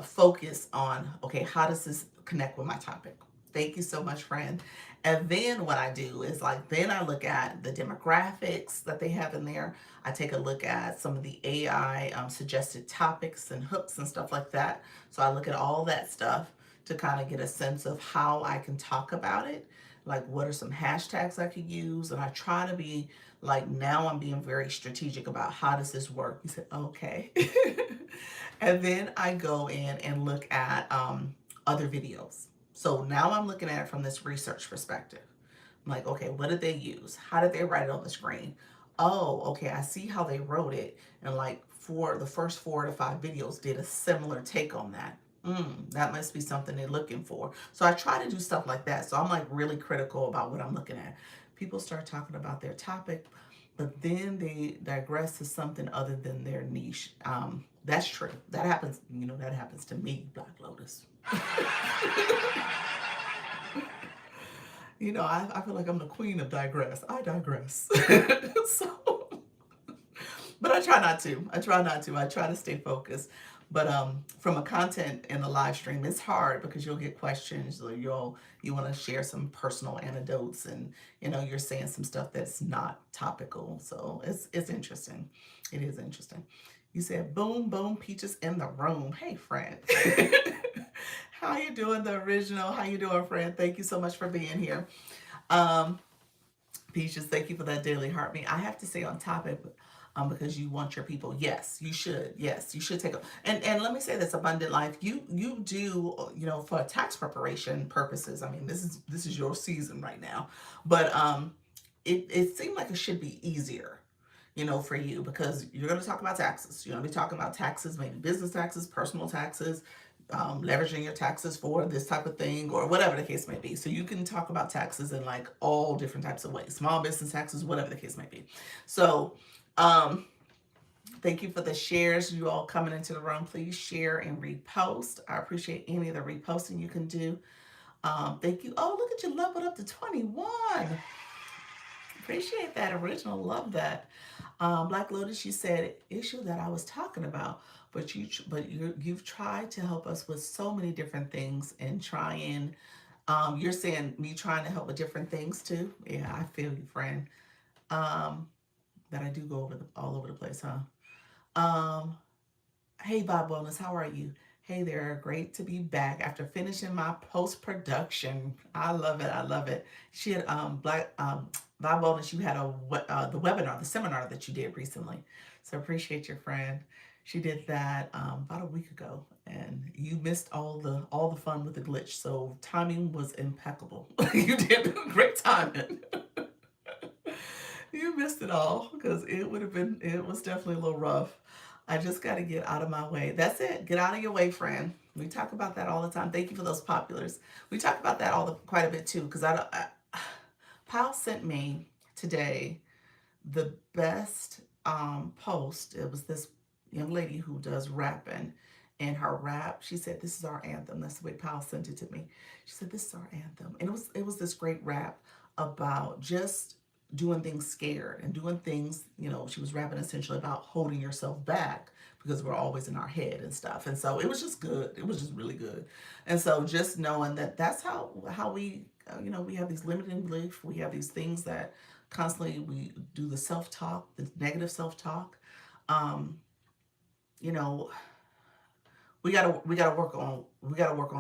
focus on, okay, how does this connect with my topic? Thank you so much, friend. And then what I do is like, then I look at the demographics that they have in there. I take a look at some of the AI suggested topics and hooks and stuff like that. So I look at all that stuff to kind of get a sense of how I can talk about it. Like, what are some hashtags I could use? And I try to be like, now I'm being very strategic about how does this work? You said, okay. And then I go in and look at other videos. So now I'm looking at it from this research perspective. I'm like, okay, what did they use? How did they write it on the screen? Oh, okay, I see how they wrote it. And like for the first 4 to 5 videos did a similar take on that. That must be something they're looking for. So I try to do stuff like that. So I'm like really critical about what I'm looking at. People start talking about their topic, but then they digress to something other than their niche. That's true. That happens. That happens to me, Black Lotus. I feel like I'm the queen of digress. I digress. So, but I try not to. I try not to. I try to stay focused. But from a content in a live stream, it's hard because you'll get questions, or you want to share some personal anecdotes, and you're saying some stuff that's not topical. So it's interesting. It is interesting. You said boom boom peaches in the room. Hey friend. How you doing, the original? How you doing, friend? Thank you so much for being here. Um, Peaches, thank you for that daily heartbeat. I have to say on topic, because you want your people. Yes, you should. Yes, you should take a and let me say this, abundant life. You do for tax preparation purposes. I mean, this is your season right now, but it seemed like it should be easier, for you, because you're going to talk about taxes. You're going to be talking about taxes, maybe business taxes, personal taxes, leveraging your taxes for this type of thing, or whatever the case may be. So you can talk about taxes in like all different types of ways, small business taxes, whatever the case may be. So, thank you for the shares. You all coming into the room, please share and repost. I appreciate any of the reposting you can do. Thank you. Oh, look at you, leveled up to 21. Appreciate that, original. Love that. Black Lotus, you said issue that I was talking about, you've tried to help us with so many different things, and trying. You're saying me trying to help with different things too. Yeah, I feel you, friend. Um, that I do go all over the place, huh? Um, Hey, Bob Wellness, how are you? Hey there, great to be back after finishing my post production. I love it. I love it. She had Bob Wellness. You had the webinar, the seminar that you did recently. So appreciate your friend. She did that about a week ago, and you missed all the fun with the glitch. So timing was impeccable. You did great timing. You missed it all because it was definitely a little rough. I just got to get out of my way. That's it. Get out of your way, friend. We talk about that all the time. Thank you for those populars. We talk about that quite a bit too, because Pal sent me today the best post. It was this young lady who does rapping, and her rap. She said, "This is our anthem." That's the way Pal sent it to me. She said, "This is our anthem," and it was this great rap about just doing things scared and doing things. She was rapping essentially about holding yourself back because we're always in our head and stuff. And so it was just good. It was just really good. And so just knowing that that's how we we have these limiting beliefs. We have these things that constantly we do, the self-talk, the negative self-talk. um you know we gotta work on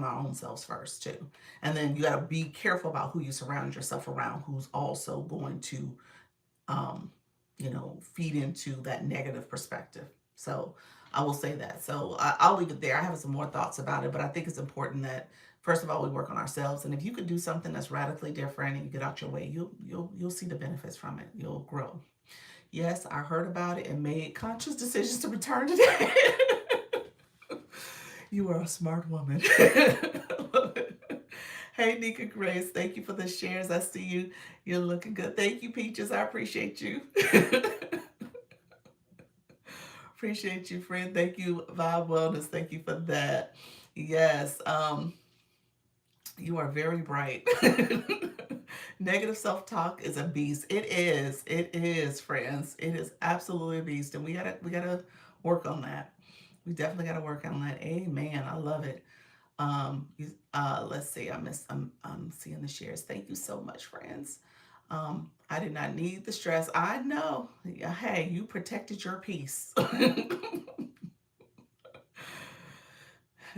our own selves first too, and then you gotta be careful about who you surround yourself around, who's also going to um feed into that negative perspective. So I will say that. So I'll leave it there. I have some more thoughts about it, but I think it's important that first of all we work on ourselves, and if you could do something that's radically different and you get out your way, you'll see the benefits from it. You'll grow. Yes, I heard about it and made conscious decisions to return today. You are a smart woman. Hey, Nika Grace, thank you for the shares. I see you. You're looking good. Thank you, Peaches. I appreciate you. Appreciate you, friend. Thank you, Vibe Wellness. Thank you for that. Yes, you are very bright. Negative self-talk is a beast. It is. It is, friends. It is absolutely a beast, and we gotta work on that. We definitely gotta work on that. Amen. I love it. Let's see. I'm seeing the shares. Thank you so much, friends. I did not need the stress. I know. Yeah, hey, you protected your peace.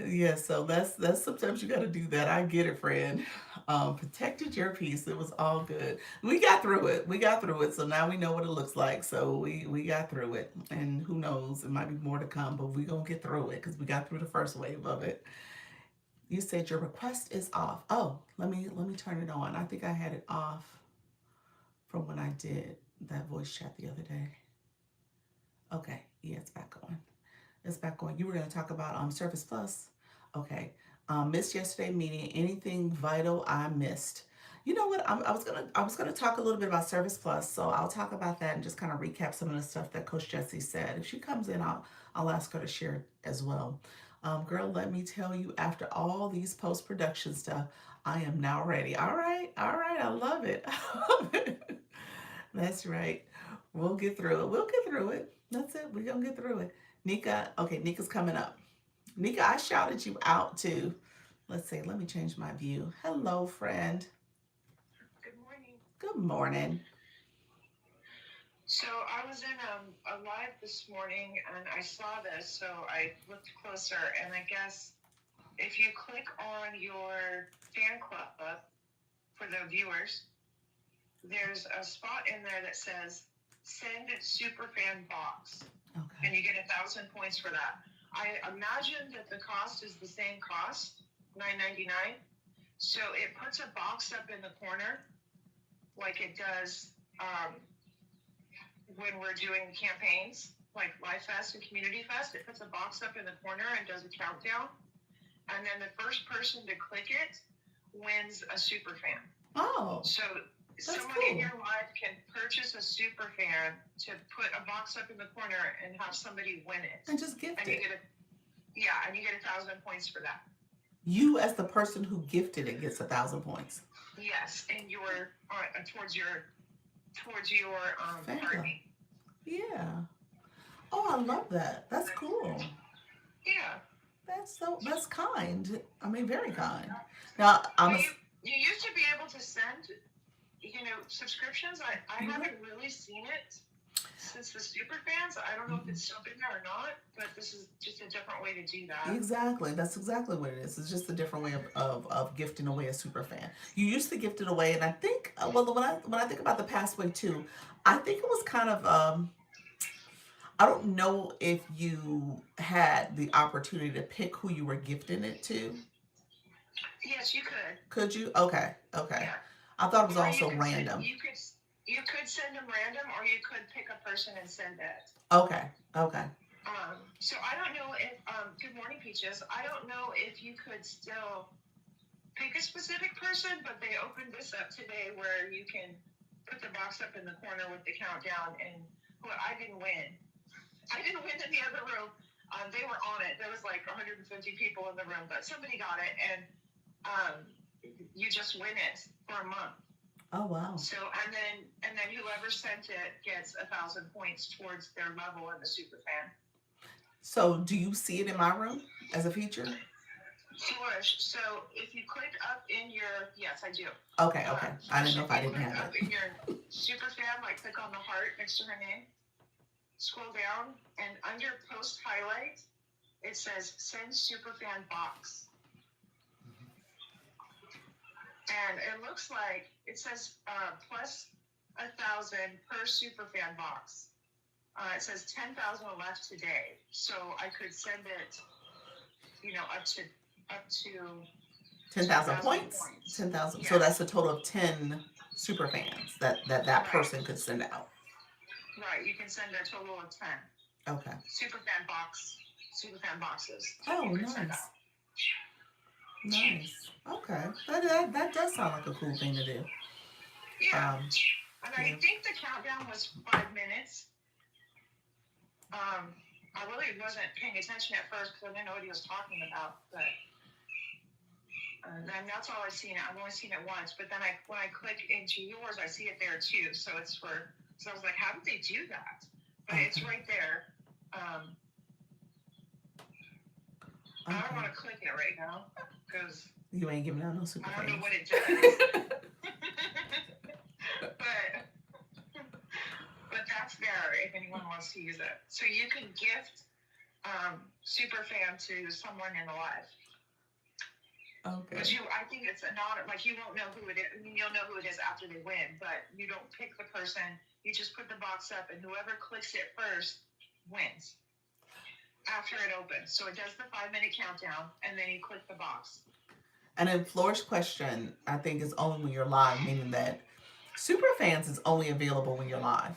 Yeah, so that's sometimes you got to do that. I get it, friend. Protected your peace. It was all good. We got through it. We got through it. So now we know what it looks like. So we got through it, and who knows, it might be more to come, but we gonna get through it because we got through the first wave of it. You said your request is off. Oh, let me turn it on. I think I had it off from when I did that voice chat the other day. Okay, yeah, it's back on. It's back on. You were going to talk about Surface Plus. Okay. Missed yesterday meeting. Anything vital I missed? You know what? I was gonna talk a little bit about Service Plus, so I'll talk about that and just kind of recap some of the stuff that Coach Jessie said. If she comes in, I'll ask her to share as well. Girl, let me tell you, after all these post production stuff, I am now ready. All right. I love it. I love it. That's right. We'll get through it. We'll get through it. That's it. We're gonna get through it. Nika, okay, Nika's coming up. Nika, I shouted you out too. Let's see, let me change my view. Hello, friend. Good morning. Good morning. So I was in a live this morning and I saw this, so I looked closer. And I guess if you click on your fan club for the viewers, there's a spot in there that says send super fan box, and Okay. you get 1,000 points for that. I imagine that the cost is the same cost, $9.99. So it puts a box up in the corner like it does when we're doing campaigns like Life Fest and Community Fest. It puts a box up in the corner and does a countdown. And then the first person to click it wins a super fan. Oh, So that's someone in cool. your life can purchase a super fan to put a box up in the corner and have somebody win it. And just gift And you it. get and you get 1,000 points for that. You, as the person who gifted it, gets 1,000 points. Yes, and your towards your Fan club. party. Yeah. Oh, I love that. That's cool. Yeah. That's kind. I mean, very kind. Now, Well, you used to be able to send subscriptions. I you're right. haven't really seen it since the super fans. I don't know if it's still been there or not, but this is just a different way to do that. Exactly. That's exactly what it is. It's just a different way of gifting away a super fan. You used to gift it away, and I think, well, when I think about the past way too, I think it was kind of, I don't know if you had the opportunity to pick who you were gifting it to. Yes, you could. Could you? Okay. Okay. Yeah, I thought it was or you also could send random. you could send them random, or you could pick a person and send it. Okay. Okay. So I don't know if good morning, Peaches. I don't know if you could still pick a specific person, but they opened this up today where you can put the box up in the corner with the countdown. And well, I didn't win. I didn't win in the other room. They were on it. There was like 150 people in the room, but somebody got it, and um, you just win it for a month. Oh wow. So and then whoever sent it gets 1,000 points towards their level in the super fan. So do you see it in my room as a feature? Flourish. So if you click up in your yes, I do. Okay. Okay. I didn't First, know if if I you didn't click have up it. in your super fan, like click on the heart next to her name, scroll down, and under post highlight, it says send superfan box. And it looks like it says plus 1,000 per superfan box. It says 10,000 left today, so I could send it, up to 10,000 2,000 points. points. 10,000. So that's Yes, a total of 10 super fans that right, person could send out. right. You can send a total of 10 Okay. superfan boxes you Oh, could send nice. out. Nice. Okay. That does sound like a cool thing to do. Yeah, Um, and I yeah. think the countdown was 5 minutes. Um, I really wasn't paying attention at first because I didn't know what he was talking about, but then that's all I've seen it. I've only seen it once, but then when I click into yours, I see it there too. So it's for. So I was like, how did they do that? But it's Okay. right there. Um, I don't Okay. want to click it right now because You ain't giving out no I super don't know fans. what it does. but but that's there if anyone wants to use it. So you can gift super fan to someone in the live. But Okay. I think it's anonymous. Like you won't know who it is. I mean, you'll know who it is after they win, but you don't pick the person. You just put the box up, and whoever clicks it first wins after it opens. So it does the 5 minute countdown, and then you click the box. And then Floor's question, I think, is only when you're live, meaning that super fans is only available when you're live.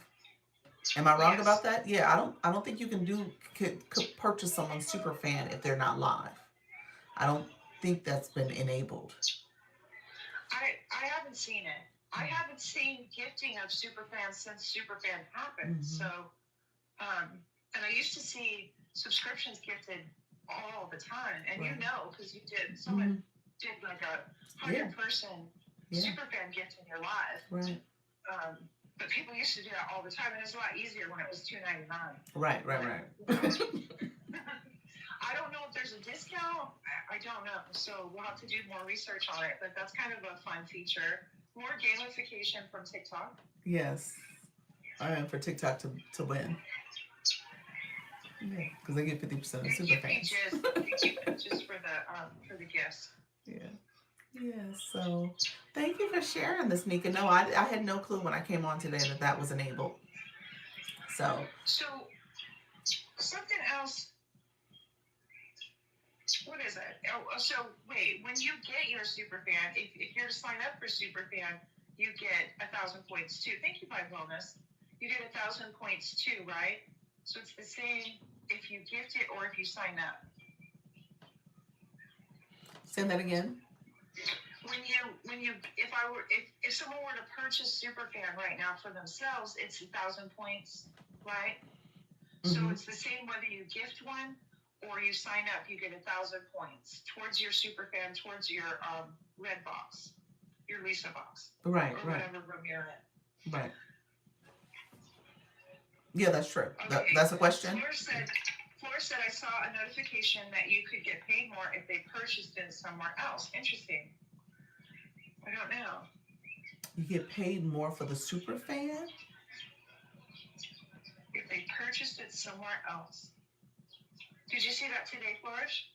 Am I wrong about Yes. that? Yeah, I don't think you can could purchase someone's super fan if they're not live. I don't think that's been enabled. I haven't seen it. I haven't seen gifting of Superfan since Superfan happened. Mm-hmm. So, um, and I used to see subscriptions gifted all the time, and Right. because you did someone Mm-hmm. did like a Yeah. 100-person Yeah. Superfan gift in your live. Right. Um, but people used to do that all the time, and it was a lot easier when it was $2.99. Right. Right. But Right. I don't know if there's a discount. I don't know. So we'll have to do more research on it. But that's kind of a fun feature. More gamification from TikTok. Yes. I am for TikTok to win. Yeah, because they get 50% of Thank super you, fans. Peaches. Thank you, Peaches, for the gifts. Yeah. Yeah. So thank you for sharing this, Nika. No, I had no clue when I came on today that that was enabled. So So something else. What is it? So wait. When you get your superfan, if you're to sign up for superfan, you get 1,000 points too. Thank you, Five Wellness. You get 1,000 points too, right? So it's the same if you gift it or if you sign up. say that again. If someone were to purchase Superfan right now for themselves, it's 1,000 points, right? So Mm-hmm. it's the same whether you gift one or you sign up, you get 1,000 points towards your Superfan, towards your red box, your Lisa box, Right. or Right. whatever room you're in. Right. Yeah, that's true. Okay. That's a question. Flora said I saw a notification that you could get paid more if they purchased it somewhere else. Interesting. I don't know. You get paid more for the super fan. If they purchased it somewhere else. Did you see that today, Flourish?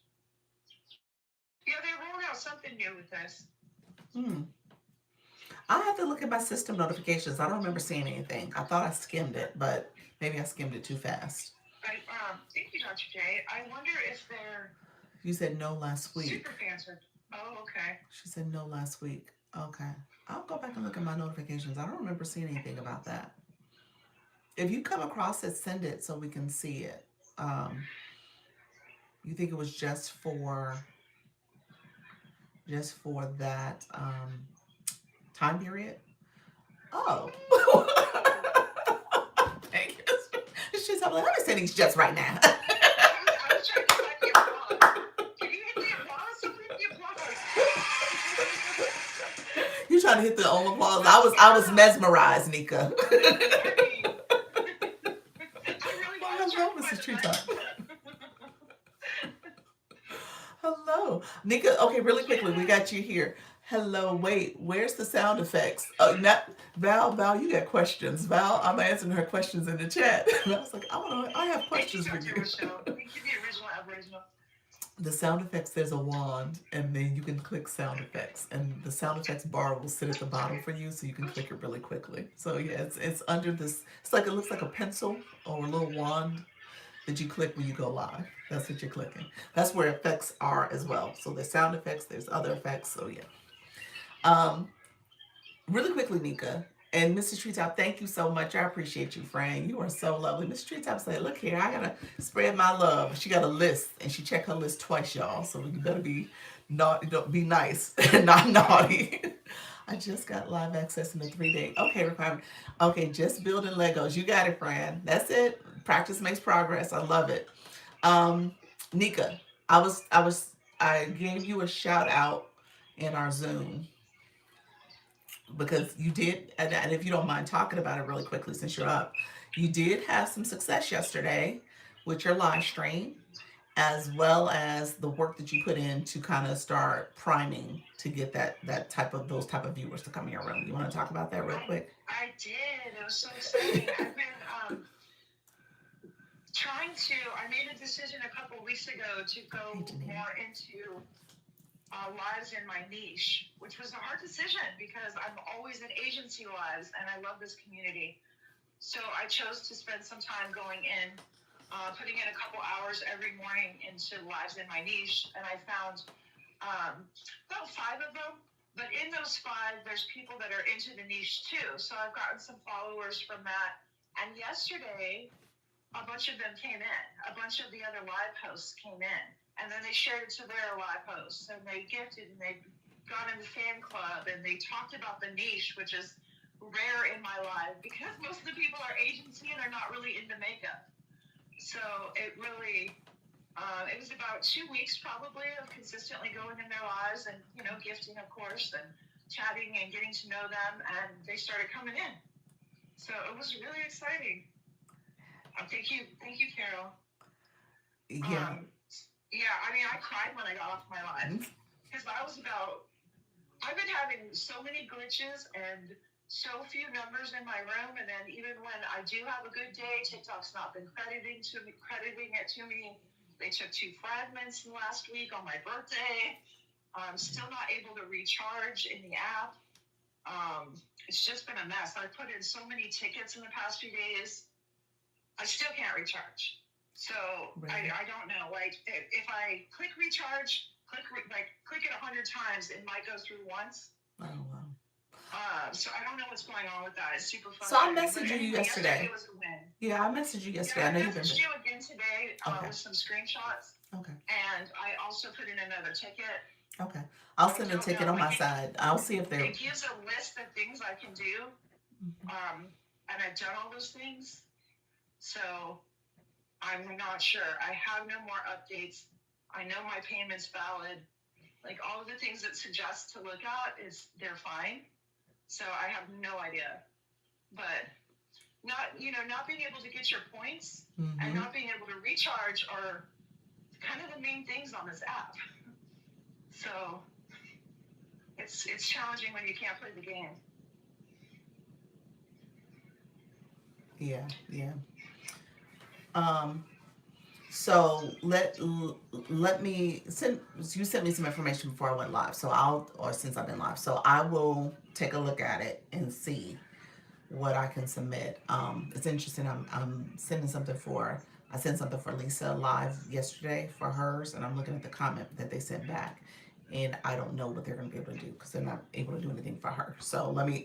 Yeah, they rolled out something new with this. Hmm. I'll have to look at my system notifications. I don't remember seeing anything. I thought I skimmed it, but maybe I skimmed it too fast. Thank you, Dr. J. I wonder if they're You said no last week. super fans are. Oh, okay. She said no last week. Okay. I'll go back and look at my notifications. I don't remember seeing anything about that. If you come across it, send it so we can see it. Um, you think it was just for that time period? Oh. Thank you. She's like, let me send these jets right now. I was trying to find the applause. Can you hit the applause? Who hit the applause? You trying to hit the old applause? I was mesmerized, Nika. I really Oh, was trying hello, to find Mrs. the Treetop. button. Hello, Nika. Okay, really quickly, we got you here. Hello, wait, where's the sound effects? Oh, not Val. Val, you got questions. Val, I'm answering her questions in the chat. Val's like, I have Thank you, questions for Dr. you. Rochelle. Thank you, the original. The sound effects, there's a wand, and then you can click sound effects, and the sound effects bar will sit at the bottom for you, so you can click it really quickly. So yeah, it's under this. It's like it looks like a pencil or a little wand that you click when you go live. That's what you're clicking. That's where effects are as well. So there's sound effects, there's other effects. So yeah. Um, really quickly, Nika and Mrs. Treetop, thank you so much. I appreciate you, friend. You are so lovely. Mrs. Treetop said, "Look here, I gotta spread my love." She got a list, and she checked her list twice, y'all. So you better be not don't be nice, not naughty. I just got live access in the 3 day. Okay, requirement. Okay, just building Legos. You got it, friend. That's it. Practice makes progress. I love it. Nika, I gave you a shout out in our Zoom because you did, and if you don't mind talking about it really quickly since you're up, you did have some success yesterday with your live stream, as well as the work that you put in to kind of start priming to get that type of those type of viewers to come in your room. You want to talk about that real quick? I did. It was so exciting. I've been I made a decision a couple of weeks ago to go more into lives in my niche, which was a hard decision because I'm always in agency lives and I love this community. So I chose to spend some time going in, putting in a couple hours every morning into lives in my niche, and I found about 5 of them. But in those 5, there's people that are into the niche too. So I've gotten some followers from that. And yesterday, a bunch of them came in. A bunch of the other live hosts came in. and then they shared it to their live hosts, and they gifted, and they got in the fan club, and they talked about the niche, which is rare in my life because most of the people are agency and are not really into makeup. So it really, it was about 2 weeks probably of consistently going in their lives and, you know, gifting, of course, and chatting and getting to know them, and they started coming in. So it was really exciting. Thank you, Carol. Yeah. Yeah, I mean, I cried when I got off my live because I've been having so many glitches and so few numbers in my room, and then even when I do have a good day, TikTok's not been crediting it to me. They took 2 fragments last week on my birthday. I'm still not able to recharge in the app. It's just been a mess. I put in so many tickets in the past few days. I still can't recharge. So right. I don't know. Like if I click recharge, click it 100 times, it might go through once. Oh wow. So I don't know what's going on with that. It's super fun. So I messaged you yesterday. Yesterday was a win. Yeah, I messaged you yesterday. Yeah, I know you've been. I messaged you again today with some screenshots. Okay. And I also put in another ticket. Okay. I'll send a ticket on my side. I'll see if they're. It gives a list of things I can do. And I've done all those things. So I'm not sure. I have no more updates. I know my payment's valid. Like all of the things that suggest to look at they're fine. So I have no idea. But not being able to get your points and not being able to recharge are kind of the main things on this app. So it's challenging when you can't play the game. Yeah. So let me send. You sent me some information before I went live, since I've been live, so I will take a look at it and see what I can submit. It's interesting. I'm sending something for. I sent something for Lisa live yesterday for hers, and I'm looking at the comment that they sent back, and I don't know what they're going to be able to do because they're not able to do anything for her. So let me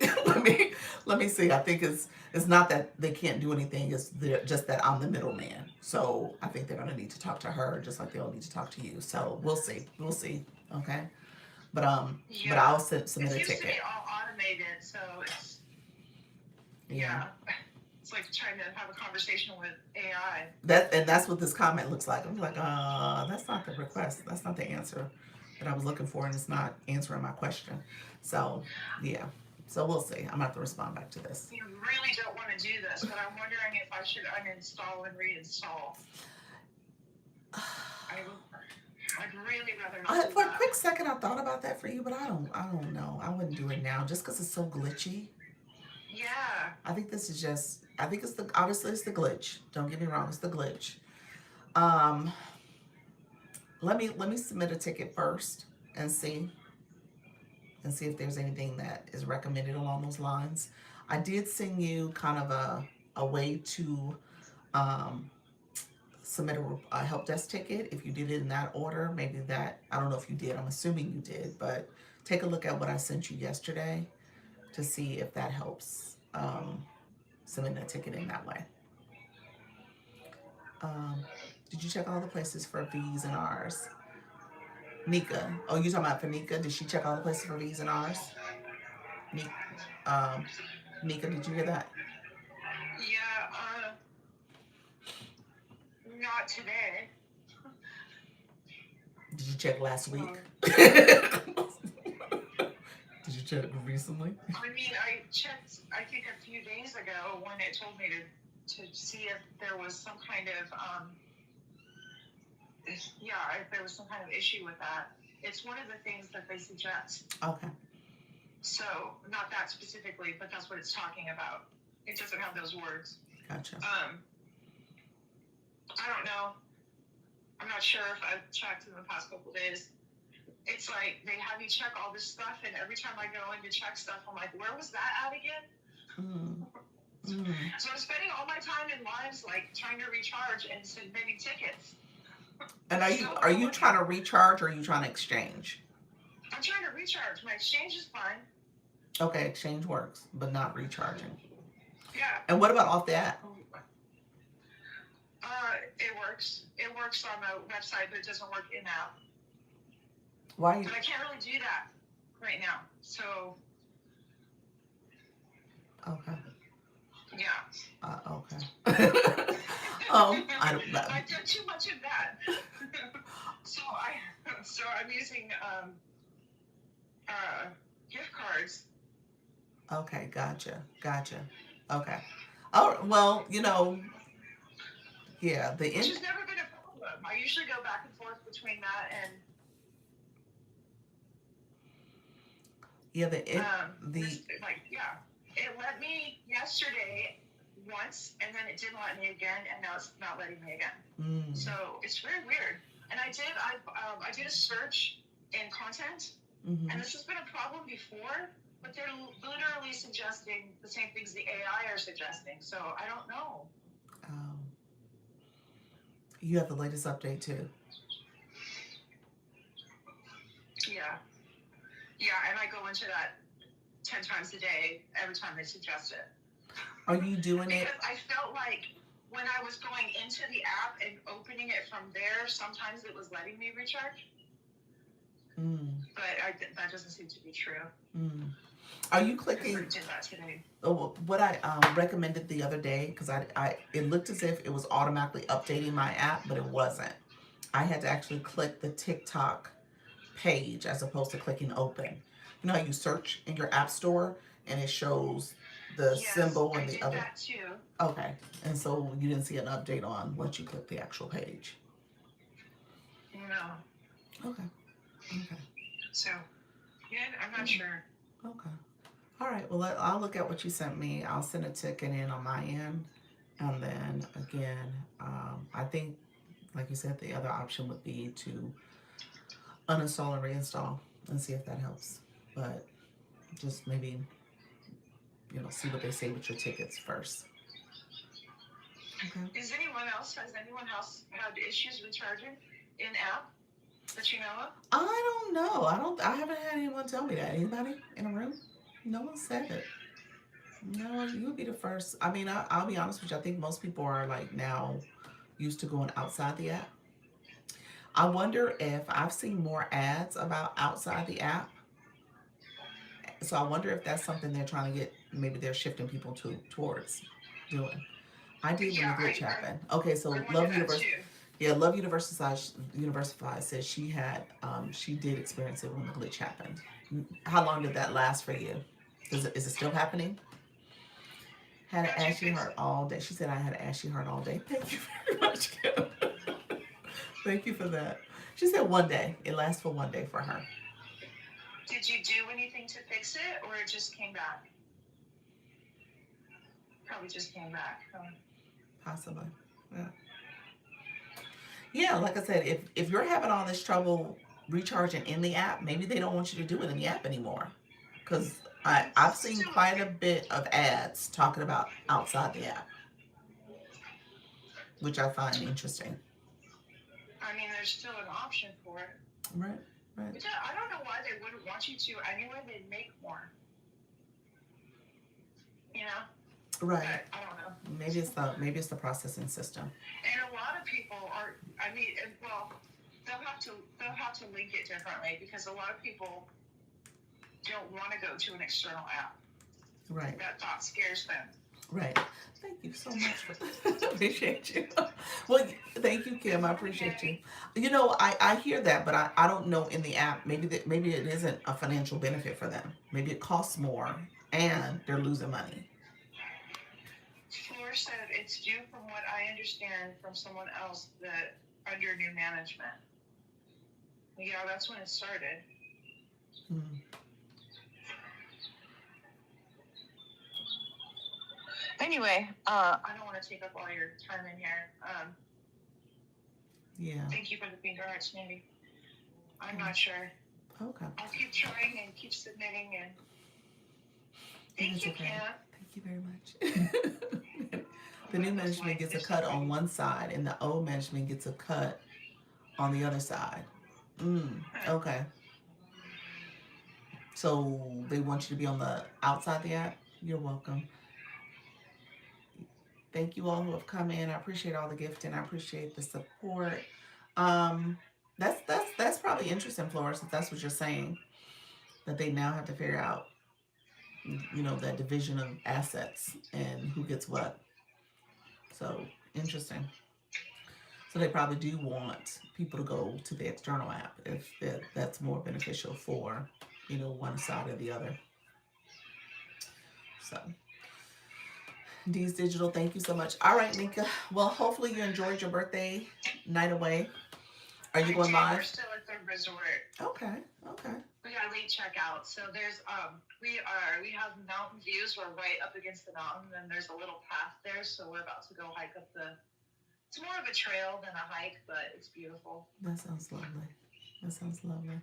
let me see. I think it's not that they can't do anything. It's just that I'm the middleman. So I think they're going to need to talk to her just like they'll need to talk to you. So we'll see. Okay. But I'll submit a ticket. It seems to be all automated, so it's yeah. It's like trying to have a conversation with AI. That's what this comment looks like. I'm like, that's not the request. That's not the answer that I was looking for, and it's not answering my question. So yeah. So we'll see. I'm gonna have to respond back to this. You really don't want to do this, but I'm wondering if I should uninstall and reinstall. I'd really rather not. For a quick second, I thought about that for you, but I don't know. I wouldn't do it now just because it's so glitchy. Yeah. I think this is just. I think it's obviously it's the glitch. Don't get me wrong, it's the glitch. Let me submit a ticket first and see if there's anything that is recommended along those lines. I did send you kind of a way to submit a help desk ticket. If you did it in that order, maybe that, I don't know if you did, I'm assuming you did, but take a look at what I sent you yesterday to see if that helps submit a ticket in that way. Did you check all the places for V's and R's? Nika. Oh, you talking about for Nika? Did she check all the places for V's and R's? Nika, did you hear that? Yeah, not today. Did you check last week? Did you check recently? I mean, I checked, I think a few days ago when it told me to see if there was some kind of, if there was some kind of issue with that. It's one of the things that they suggest. Okay. So, not that specifically, but that's what it's talking about. It doesn't have those words. Gotcha. I don't know. I'm not sure if I've checked in the past couple of days. It's like they have you check all this stuff, and every time I go in to check stuff, I'm like, where was that at again? So I'm spending all my time in lives like trying to recharge and submitting tickets. And are you trying to recharge or are you trying to exchange? I'm trying to recharge. My exchange is fine. Okay, exchange works, but not recharging. Yeah. And what about off the app? It works. It works on the website, but it doesn't work in app. Why? But I can't really do that right now. So Okay. yeah. Okay. I don't know. I've done too much of that. So I'm using uh, gift cards. Okay, gotcha. Okay. Oh, well, yeah, Which has never been a problem. I usually go back and forth between that and yeah, the this, like, yeah. It let me yesterday once, and then it didn't let me again, and now it's not letting me again. So it's very weird. And I did a search in content, and this has been a problem before, but they're literally suggesting the same things the AI are suggesting. So I don't know. You have the latest update too. Yeah. Yeah, and I go into that 10 times a day every time they suggest it. Are you doing it? Because I felt like when I was going into the app and opening it from there, sometimes it was letting me recharge. But that doesn't seem to be true. Are you clicking? I did that today. Oh, what I recommended the other day, because it looked as if it was automatically updating my app, but it wasn't. I had to actually click the TikTok page as opposed to clicking open. You know how you search in your app store and it shows the symbol and the other. That too. Okay, and so you didn't see an update on once you click the actual page. No. Okay. So, yeah, I'm not sure. Okay. All right. Well, I'll look at what you sent me. I'll send a ticket in on my end, and then again, I think, like you said, the other option would be to uninstall and reinstall and see if that helps. But just maybe, see what they say with your tickets first. Okay. Has anyone else had issues recharging in app that you know of? I don't know. I haven't had anyone tell me that. Anybody in the room? No one said it. No, you would be the first. I mean, I'll be honest with you. I think most people are like now used to going outside the app. I wonder if I've seen more ads about outside the app. So I wonder if that's something they're trying to get. Maybe they're shifting people towards doing. I did when the glitch happened. Okay, so Love Universe. Yeah, Love Universified says she did experience it when the glitch happened. How long did that last for you? Is it still happening? Had an ashy heart all day. She said I had an ashy heart all day. Thank you very much, Kim. Thank you for that. She said one day. It lasts for one day for her. Did you do anything to fix it, or it just came back? Probably just came back. Possibly. Yeah. Yeah, like I said, if you're having all this trouble recharging in the app, maybe they don't want you to do it in the app anymore. Because I've seen quite a bit of ads talking about outside the app, which I find interesting. I mean, there's still an option for it. Right. I don't know why they wouldn't want you to. Anyway, they'd make more. You know? Right. But I don't know. Maybe it's the processing system. And a lot of people are. I mean, well, they'll have to link it differently because a lot of people don't want to go to an external app. Right. That thought scares them. Right. Thank you so much for that. Appreciate you. Well, thank you, Kim. I appreciate you. I hear that, but I don't know in the app. Maybe it isn't a financial benefit for them. Maybe it costs more and they're losing money. Floor said it's due from what I understand from someone else that under new management. Yeah, that's when it started. Anyway, I don't want to take up all your time in here. Yeah. Thank you for the finger hearts, Mindy. I'm not sure. Okay. I'll keep trying and keep submitting and thank you, okay. Kat. Thank you very much. The new management gets a cut on one side and the old management gets a cut on the other side. Okay. So they want you to be on the outside the app? You're welcome. Thank you all who have come in. I appreciate all the gifting. I appreciate the support. Um, that's probably interesting, Flores, if that's what you're saying. That they now have to figure out, that division of assets and who gets what. So interesting. So they probably do want people to go to the external app if that's more beneficial for, one side or the other. So D's Digital, thank you so much. All right, Nika. Well, hopefully you enjoyed your birthday night away. Are you I going did. We're live? still at the resort. Okay. Okay. We got late checkout, so we have mountain views. We're right up against the mountain, and there's a little path there. So we're about to go hike up the. It's more of a trail than a hike, but it's beautiful. That sounds lovely. That sounds lovely.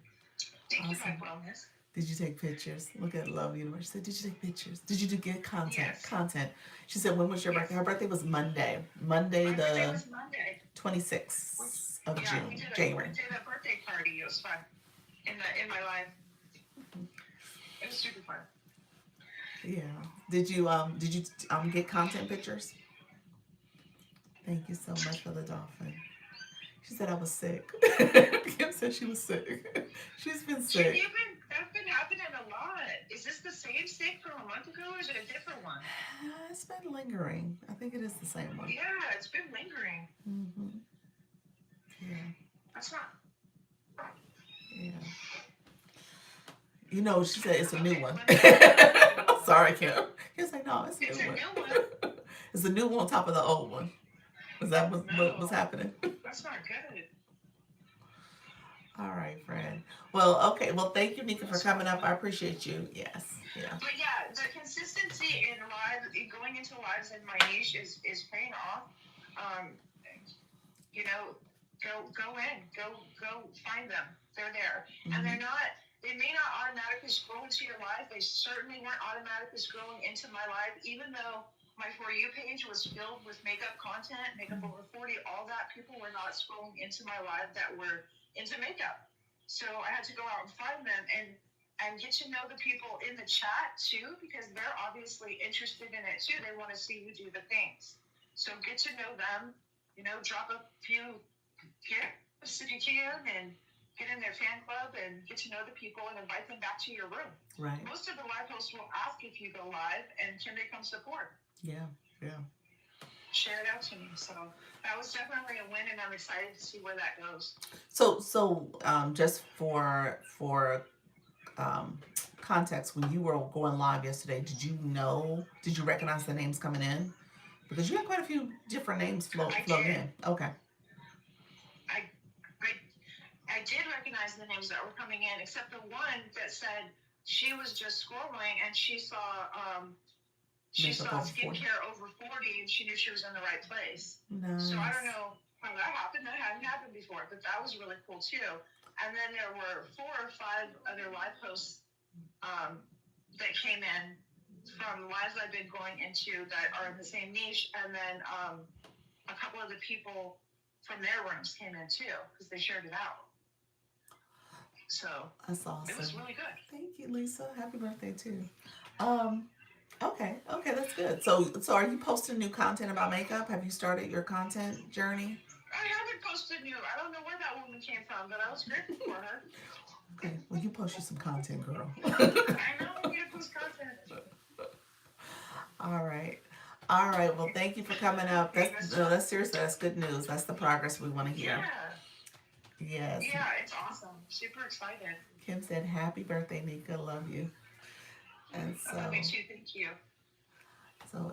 Thank you, my Awesome. wellness. Did you take pictures? Look at Love Universe. She said, did you take pictures? Did you do get content? Yes. Content. She said, when was your birthday? Yes. Her birthday was Monday. Monday My birthday the was Monday. 26th of Yeah, June. January. we did a birthday party. It was fun. In my life, it was super fun. Yeah. Did you get content pictures? Thank you so much for the dolphin. She said I was sick. Kim said she was sick. She's been sick. That's been happening a lot. Is this the same sick from a month ago, or is it a different one? It's been lingering. I think it is the same one. Yeah, it's been lingering. Mm-hmm. Yeah. That's not. Yeah. She said it's a new Okay, one. let me. Sorry, Kim. Kim's like, no, it's a It's new a one. new one. It's a new one on top of the old one. Is that what's No, happening? that's not good. All right, friend. Well, okay. Well, thank you, Nika, for That's coming not up. I fun. appreciate you. Yes. Yeah. But yeah, the consistency in going into lives in my niche is paying off. Um, you know, go in, go find them. They're there, and Mm-hmm. they're not. They may not automatically scroll into your life. They certainly weren't automatically scrolling into my life, even though my For You page was filled with makeup content, makeup over 40, all that. People were not scrolling into my life that were into makeup. So I had to go out and find them and get to know the people in the chat too, because they're obviously interested in it too. They want to see you do the things. So get to know them, drop a few gifts if you can, and get in their fan club and get to know the people and invite them back to your room. Right. Most of the live hosts will ask if you go live and can they come support. Yeah. Yeah. Share it out to me. So that was definitely a win, and I'm excited to see where that goes. Just for um, context, when you were going live yesterday, did you recognize the names coming in? Because you had quite a few different names I floating did. in. Okay. I, I I did recognize the names that were coming in, except the one that said she was just scrolling and she Makeup saw over 40. skincare over 40 and she knew she was in the right place. So I don't Nice. know how that happened. That hadn't happened before, but that was really cool too. And then there were 4 or 5 other live posts that came in from lives I've been going into that are in the same niche. And then a couple of the people from their rooms came in too because they shared it out. So That's it was awesome. really good. Thank you, Lisa. Happy birthday too. Um, okay, okay, that's good. So are you posting new content about makeup? Have you started your content journey? I haven't posted new. I don't know where that woman came from, but I was grateful for her. Okay, well, you post you some content, girl. I know I need to post content. All right. All right. Well, thank you for coming up. Okay, that's That's seriously, that's good news. That's the progress we want to hear. yeah, Yes. yeah, it's awesome. Super excited. Kim said, "Happy birthday, Nika. Love you." And I love you so, too. Thank you.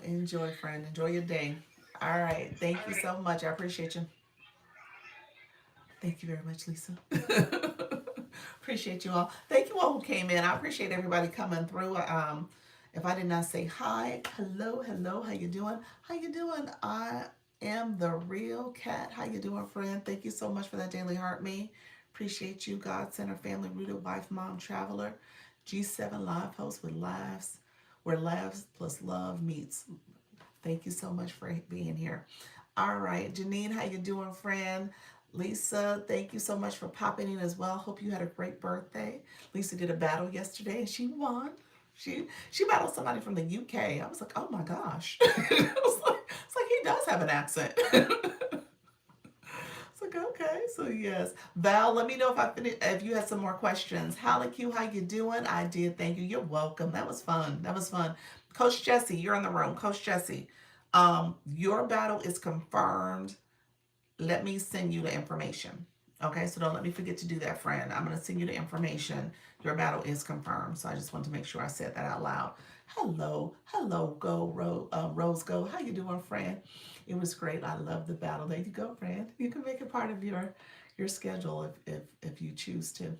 enjoy, friend. Enjoy your day. All right. Thank All you right. so much. I appreciate you. Thank you very much, Lisa. Appreciate you all. Thank you all who came in. I appreciate everybody coming through. If I did not say hi, hello, hello, how you doing? How you doing? I am the real cat. How you doing, friend? Thank you so much for that daily heart me. Appreciate you, God Center, family, rooted wife, mom, traveler, G7 live host with laughs, where laughs plus love meets. Thank you so much for being here. All right, Janine, how you doing, friend? Lisa, thank you so much for popping in as well. Hope you had a great birthday. Lisa did a battle yesterday and she won. She battled somebody from the UK. I was like, oh my gosh. I was like, does have an accent. It's like, okay, so yes. Val, let me know if I finished, if you had some more questions. Holly Q, how you doing? I did, thank you. You're welcome. That was fun. That was fun. Coach Jesse, you're in the room. Coach Jesse, your battle is confirmed. Let me send you the information. Okay, so don't let me forget to do that, friend. I'm gonna send you the information. Your battle is confirmed. So I just want to make sure I said that out loud. Hello, hello, Rose Go. How you doing, friend? It was great. I love the battle. There you go, friend. You can make it part of your schedule if you choose to.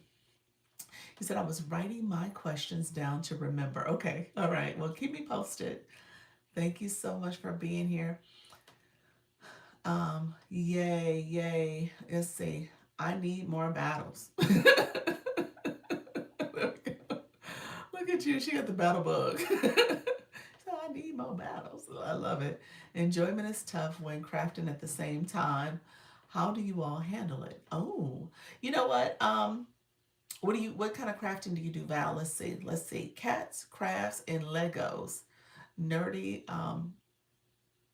He said I was writing my questions down to remember. Okay, all right. Well, keep me posted. Thank you so much for being here. Yay, yay. Let's see. I need more battles. Look at you. She got the battle bug. So I need more battles. I love it. Enjoyment is tough when crafting at the same time. How do you all handle it? Oh, you know what? What kind of crafting do you do, Val? Let's see. Let's see. Cats, crafts, and Legos. Nerdy,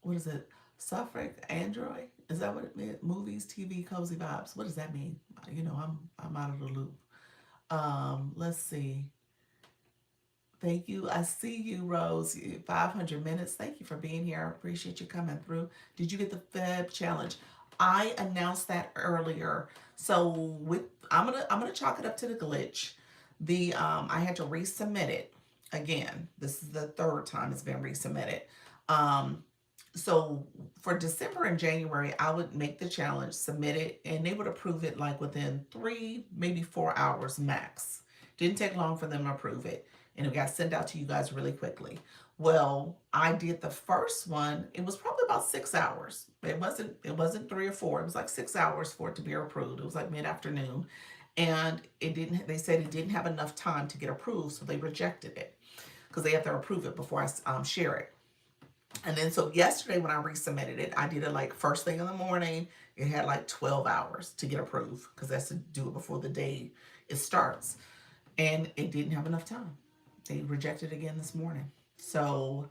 what is it? Suffrag Android? Is that what it meant? Movies, TV, cozy vibes. What does that mean? I'm out of the loop. Let's see. Thank you. I see you, Rose. 500 minutes. Thank you for being here. I appreciate you coming through. Did you get the Feb challenge? I announced that earlier. So with I'm gonna chalk it up to the glitch. The I had to resubmit it again. This is the third time it's been resubmitted. Um, so for December and January, I would make the challenge, submit it, and they would approve it like within 3, maybe 4 hours max. Didn't take long for them to approve it, and it got sent out to you guys really quickly. Well, I did the first one. It was probably about 6 hours. It wasn't 3 or 4. It was like 6 hours for it to be approved. It was like mid-afternoon, and it didn't. They said it didn't have enough time to get approved, so they rejected it because they have to approve it before I share it. And then so yesterday when I resubmitted it, I did it like first thing in the morning. It had like 12 hours to get approved because that's to do it before the day it starts. And it didn't have enough time. They rejected it again this morning. So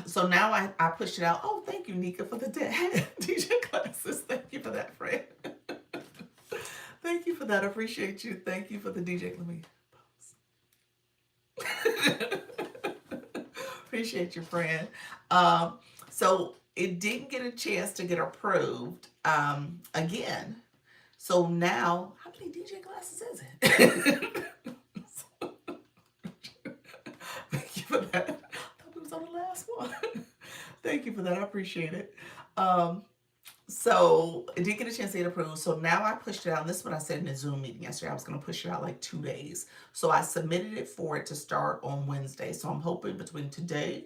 now I pushed it out. Oh, thank you, Nika, for the DJ classes. Thank you for that, friend. Thank you for that. I appreciate you. Thank you for the DJ. Let me pause. Appreciate you, friend. So it didn't get a chance to get approved again. So now, how many DJ classes is it? Thank you for that. I thought we was on the last one. Thank you for that. I appreciate it. Um, so it did get a chance to get approved. So now I pushed it out. And this is what I said in the Zoom meeting yesterday. I was going to push it out like 2 days. So I submitted it for it to start on Wednesday. So I'm hoping between today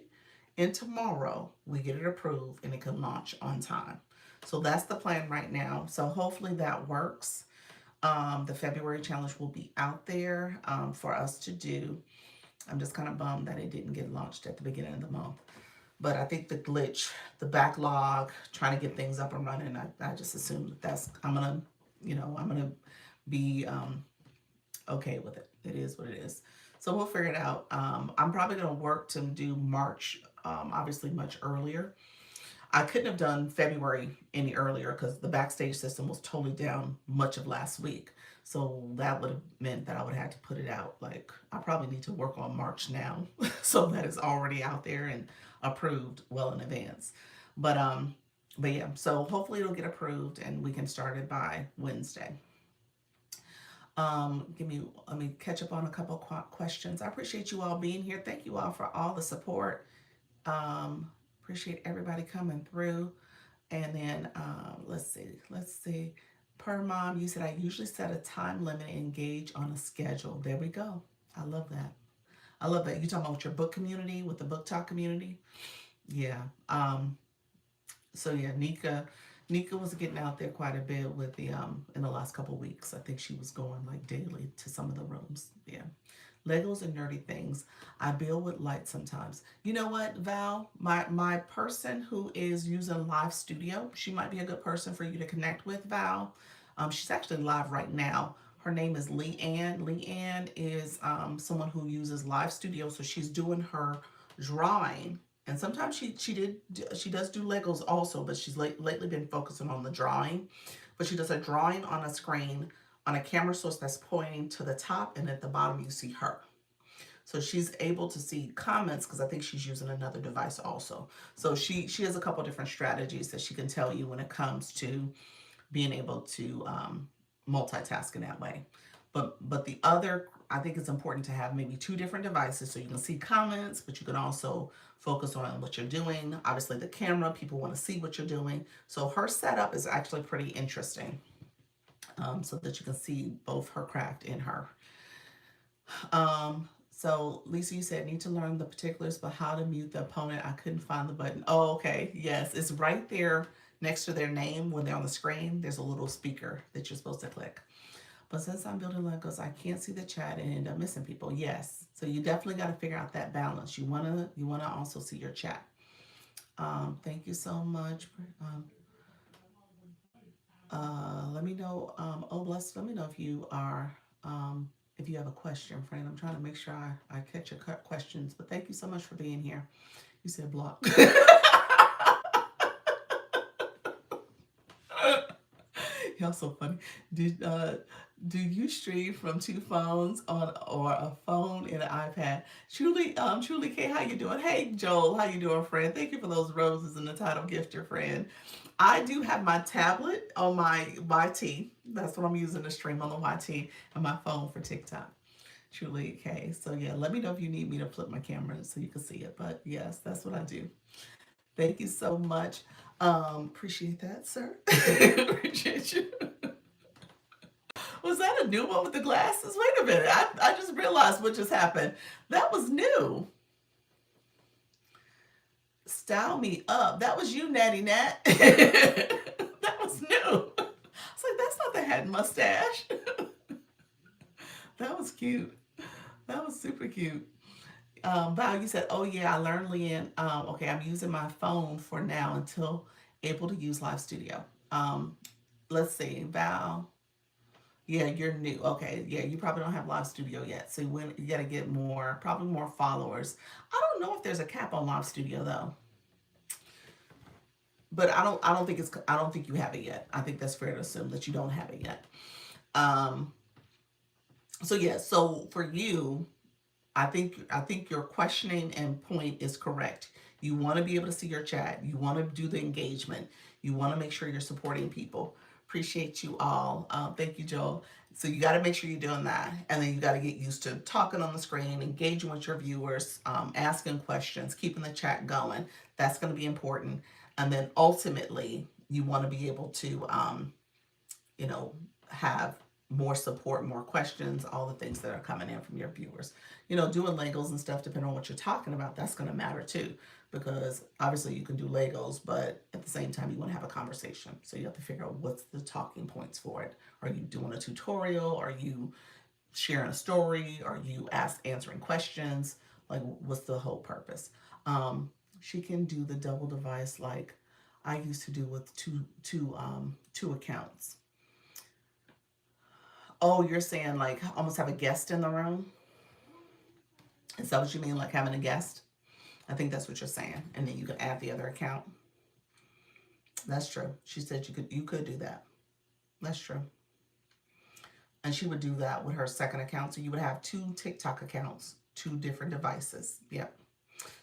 and tomorrow we get it approved and it can launch on time. So that's the plan right now. So hopefully that works. The February challenge will be out there for us to do. I'm just kind of bummed that it didn't get launched at the beginning of the month. But I think the glitch, the backlog, trying to get things up and running, I just assume I'm gonna, I'm gonna be okay with it. It is what it is. So we'll figure it out. I'm probably gonna work to do March, obviously much earlier. I couldn't have done February any earlier because the backstage system was totally down much of last week. So that would have meant that I would have to put it out. Like, I probably need to work on March now so that it's already out there and approved well in advance. But but yeah, so hopefully it'll get approved and we can start it by Wednesday. Let me catch up on a couple questions. I appreciate you all being here. Thank you all for all the support. Appreciate everybody coming through. And then let's see. Per mom, you said I usually set a time limit and engage on a schedule. There we go. I love that. I love that. You talking about your book community, with the book talk community? Yeah. So yeah, Nika was getting out there quite a bit with the in the last couple of weeks. I think she was going like daily to some of the rooms. Yeah. Legos and nerdy things. I build with light sometimes. You know what, Val? My person who is using Live Studio, she might be a good person for you to connect with, Val. She's actually live right now. Her name is Leanne. Leanne is someone who uses Live Studio, so she's doing her drawing And sometimes she does do Legos also, but she's lately been focusing on the drawing. But she does a drawing on a screen on a camera source that's pointing to the top, and at the bottom you see her. So she's able to see comments because I think she's using another device also. So she has a couple different strategies that she can tell you when it comes to being able to multitask in that way. But the other, I think it's important to have maybe two different devices so you can see comments, but you can also focus on what you're doing. Obviously, the camera, people want to see what you're doing. So her setup is actually pretty interesting, so that you can see both her craft and her. So Lisa, you said need to learn the particulars, but how to mute the opponent. I couldn't find the button. Oh, okay. Yes, it's right there next to their name when they're on the screen. There's a little speaker that you're supposed to click. But since I'm building Legos, I can't see the chat and end up missing people. Yes. So you definitely got to figure out that balance. You wanna also see your chat. Thank you so much. Let me know. Oh, bless. Let me know if you have a question, friend. I'm trying to make sure I catch your questions. But thank you so much for being here. You said block. Y'all so funny. Did do you stream from two phones on or a phone and an iPad? Truly K, how you doing? Hey Joel, how you doing, friend? Thank you for those roses and the title gift, your friend. I do have my tablet on my YT. That's what I'm using to stream on the YT and my phone for TikTok. Truly K. So yeah, let me know if you need me to flip my camera so you can see it. But yes, that's what I do. Thank you so much. Appreciate that, sir. Appreciate you. Was that a new one with the glasses? Wait a minute. I just realized what just happened. That was new. Style me up. That was you, Natty Nat. That was new. I was like, that's not the hat and mustache. That was cute. That was super cute. Val, you said, oh yeah, I learned Leanne. Okay, I'm using my phone for now until able to use Live Studio. Let's see, Val. Yeah, you're new. Okay, yeah, you probably don't have Live Studio yet, so you got to get more, probably more followers. I don't know if there's a cap on Live Studio though, but I don't think you have it yet. I think that's fair to assume that you don't have it yet. Um, so yeah, so for you, I think your questioning and point is correct. You want to be able to see your chat. You want to do the engagement. You want to make sure you're supporting people. Appreciate you all. Thank you, Joel. So you got to make sure you're doing that, and then you got to get used to talking on the screen, engaging with your viewers, asking questions, keeping the chat going. That's going to be important. And then ultimately, you want to be able to you know, have more support, more questions, all the things that are coming in from your viewers. Doing Legos and stuff, depending on what you're talking about, that's going to matter too. Because obviously you can do Legos, but at the same time, you want to have a conversation. So you have to figure out what's the talking points for it. Are you doing a tutorial? Are you sharing a story? Are you answering questions? Like, what's the whole purpose? She can do the double device like I used to do with two accounts. Oh, you're saying like almost have a guest in the room? Is that what you mean, like having a guest? I think that's what you're saying. And then you can add the other account. That's true. She said you could do that. That's true. And she would do that with her second account. So you would have two TikTok accounts, two different devices. Yep.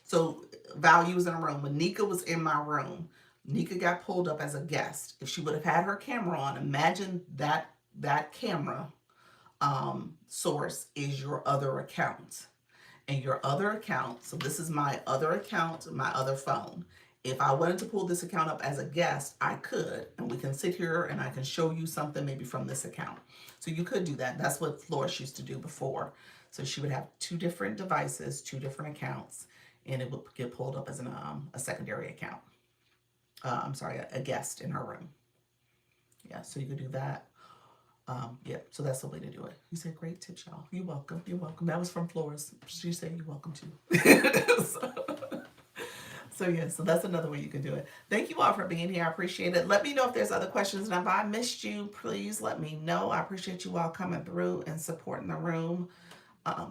So Val, you was in a room. When Nika was in my room, Nika got pulled up as a guest. If she would have had her camera on, imagine that camera source is your other account. And your other account, so this is my other account, my other phone. If I wanted to pull this account up as a guest, I could, and we can sit here and I can show you something maybe from this account. So you could do that. That's what Flores used to do before. So she would have two different devices, two different accounts, and it would get pulled up as a secondary account. I'm sorry, a guest in her room. Yeah, so you could do that. Yeah, so that's the way to do it. You said great tips, y'all. You're welcome. You're welcome. That was from Flores. She said you're welcome too. so yeah, so that's another way you can do it. Thank you all for being here. I appreciate it. Let me know if there's other questions. And if I missed you, please let me know. I appreciate you all coming through and supporting the room,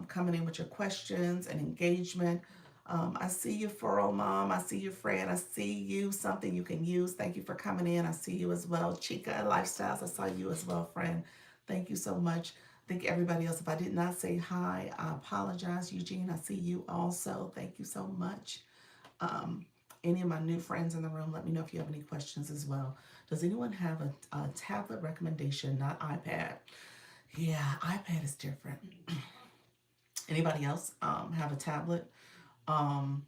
coming in with your questions and engagement. I see you, Furrow Mom. I see you, Fran. I see you. Something you can use. Thank you for coming in. I see you as well. Chica Lifestyles. I saw you as well, friend. Thank you so much. Thank everybody else. If I did not say hi, I apologize. Eugene, I see you also. Thank you so much. Um, any of my new friends in the room, let me know if you have any questions as well. Does anyone have a tablet recommendation, not iPad? Yeah, iPad is different. Anybody else have a tablet um,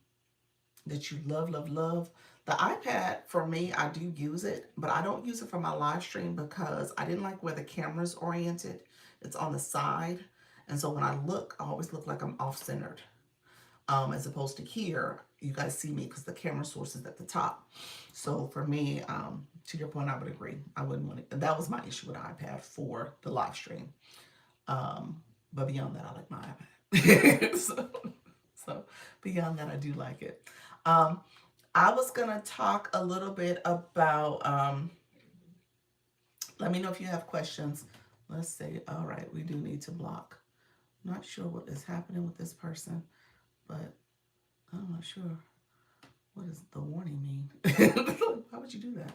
that you love, love, love? The iPad, for me, I do use it, but I don't use it for my live stream because I didn't like where the camera's oriented. It's on the side. And so when I look, I always look like I'm off-centered. As opposed to here, you guys see me because the camera source is at the top. So for me, to your point, I would agree. I wouldn't want it. That was my issue with iPad for the live stream. But beyond that, I like my iPad. So beyond that, I do like it. Um, I was gonna talk a little bit about. Let me know if you have questions. Let's see. All right, we do need to block. Not sure what is happening with this person, but I'm not sure. What does the warning mean? Why would you do that?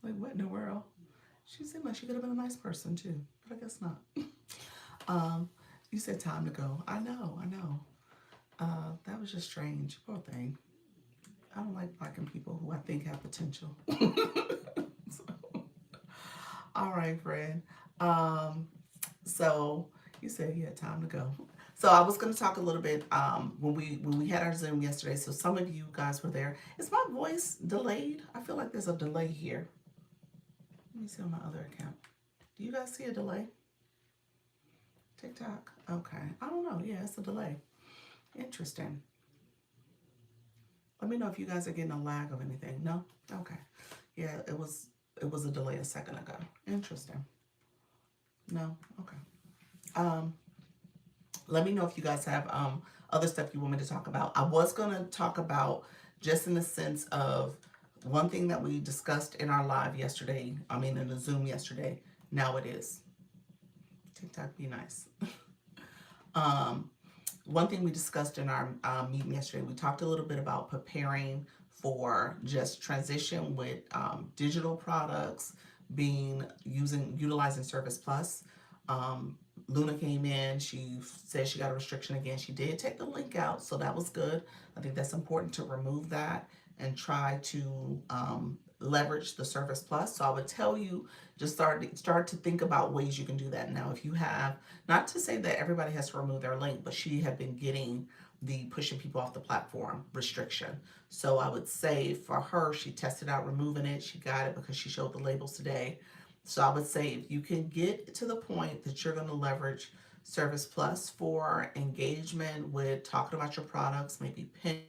Like, what in the world? She seemed like she could have been a nice person too, but I guess not. Um, you said time to go. I know, I know. That was just strange. Poor thing. I don't like blocking people who I think have potential. So, all right, friend. Um, so you said you had time to go. So I was going to talk a little bit when we had our Zoom yesterday. So some of you guys were there. Is my voice delayed? I feel like there's a delay here. Let me see on my other account. Do you guys see a delay? TikTok. Okay. I don't know. Yeah, it's a delay. Interesting. Let me know if you guys are getting a lag of anything. No? Okay. Yeah, it was a delay a second ago. Interesting. No? Okay. Um, let me know if you guys have other stuff you want me to talk about. I was gonna talk about just in the sense of one thing that we discussed in our live yesterday. I mean in the Zoom yesterday. Now it is. TikTok be nice. um, One thing we discussed in our meeting yesterday, we talked a little bit about preparing for just transition with digital products, utilizing Service Plus. Um, Luna came in. She said she got a restriction again. She did take the link out, so that was good. I think that's important to remove that and try to leverage the Service Plus. So I would tell you just start to think about ways you can do that. Now, if you have, not to say that everybody has to remove their link, but she had been getting the pushing people off the platform restriction. So I would say for her, she tested out removing it. She got it because she showed the labels today. So I would say if you can get to the point that you're going to leverage Service Plus for engagement with talking about your products, maybe pinning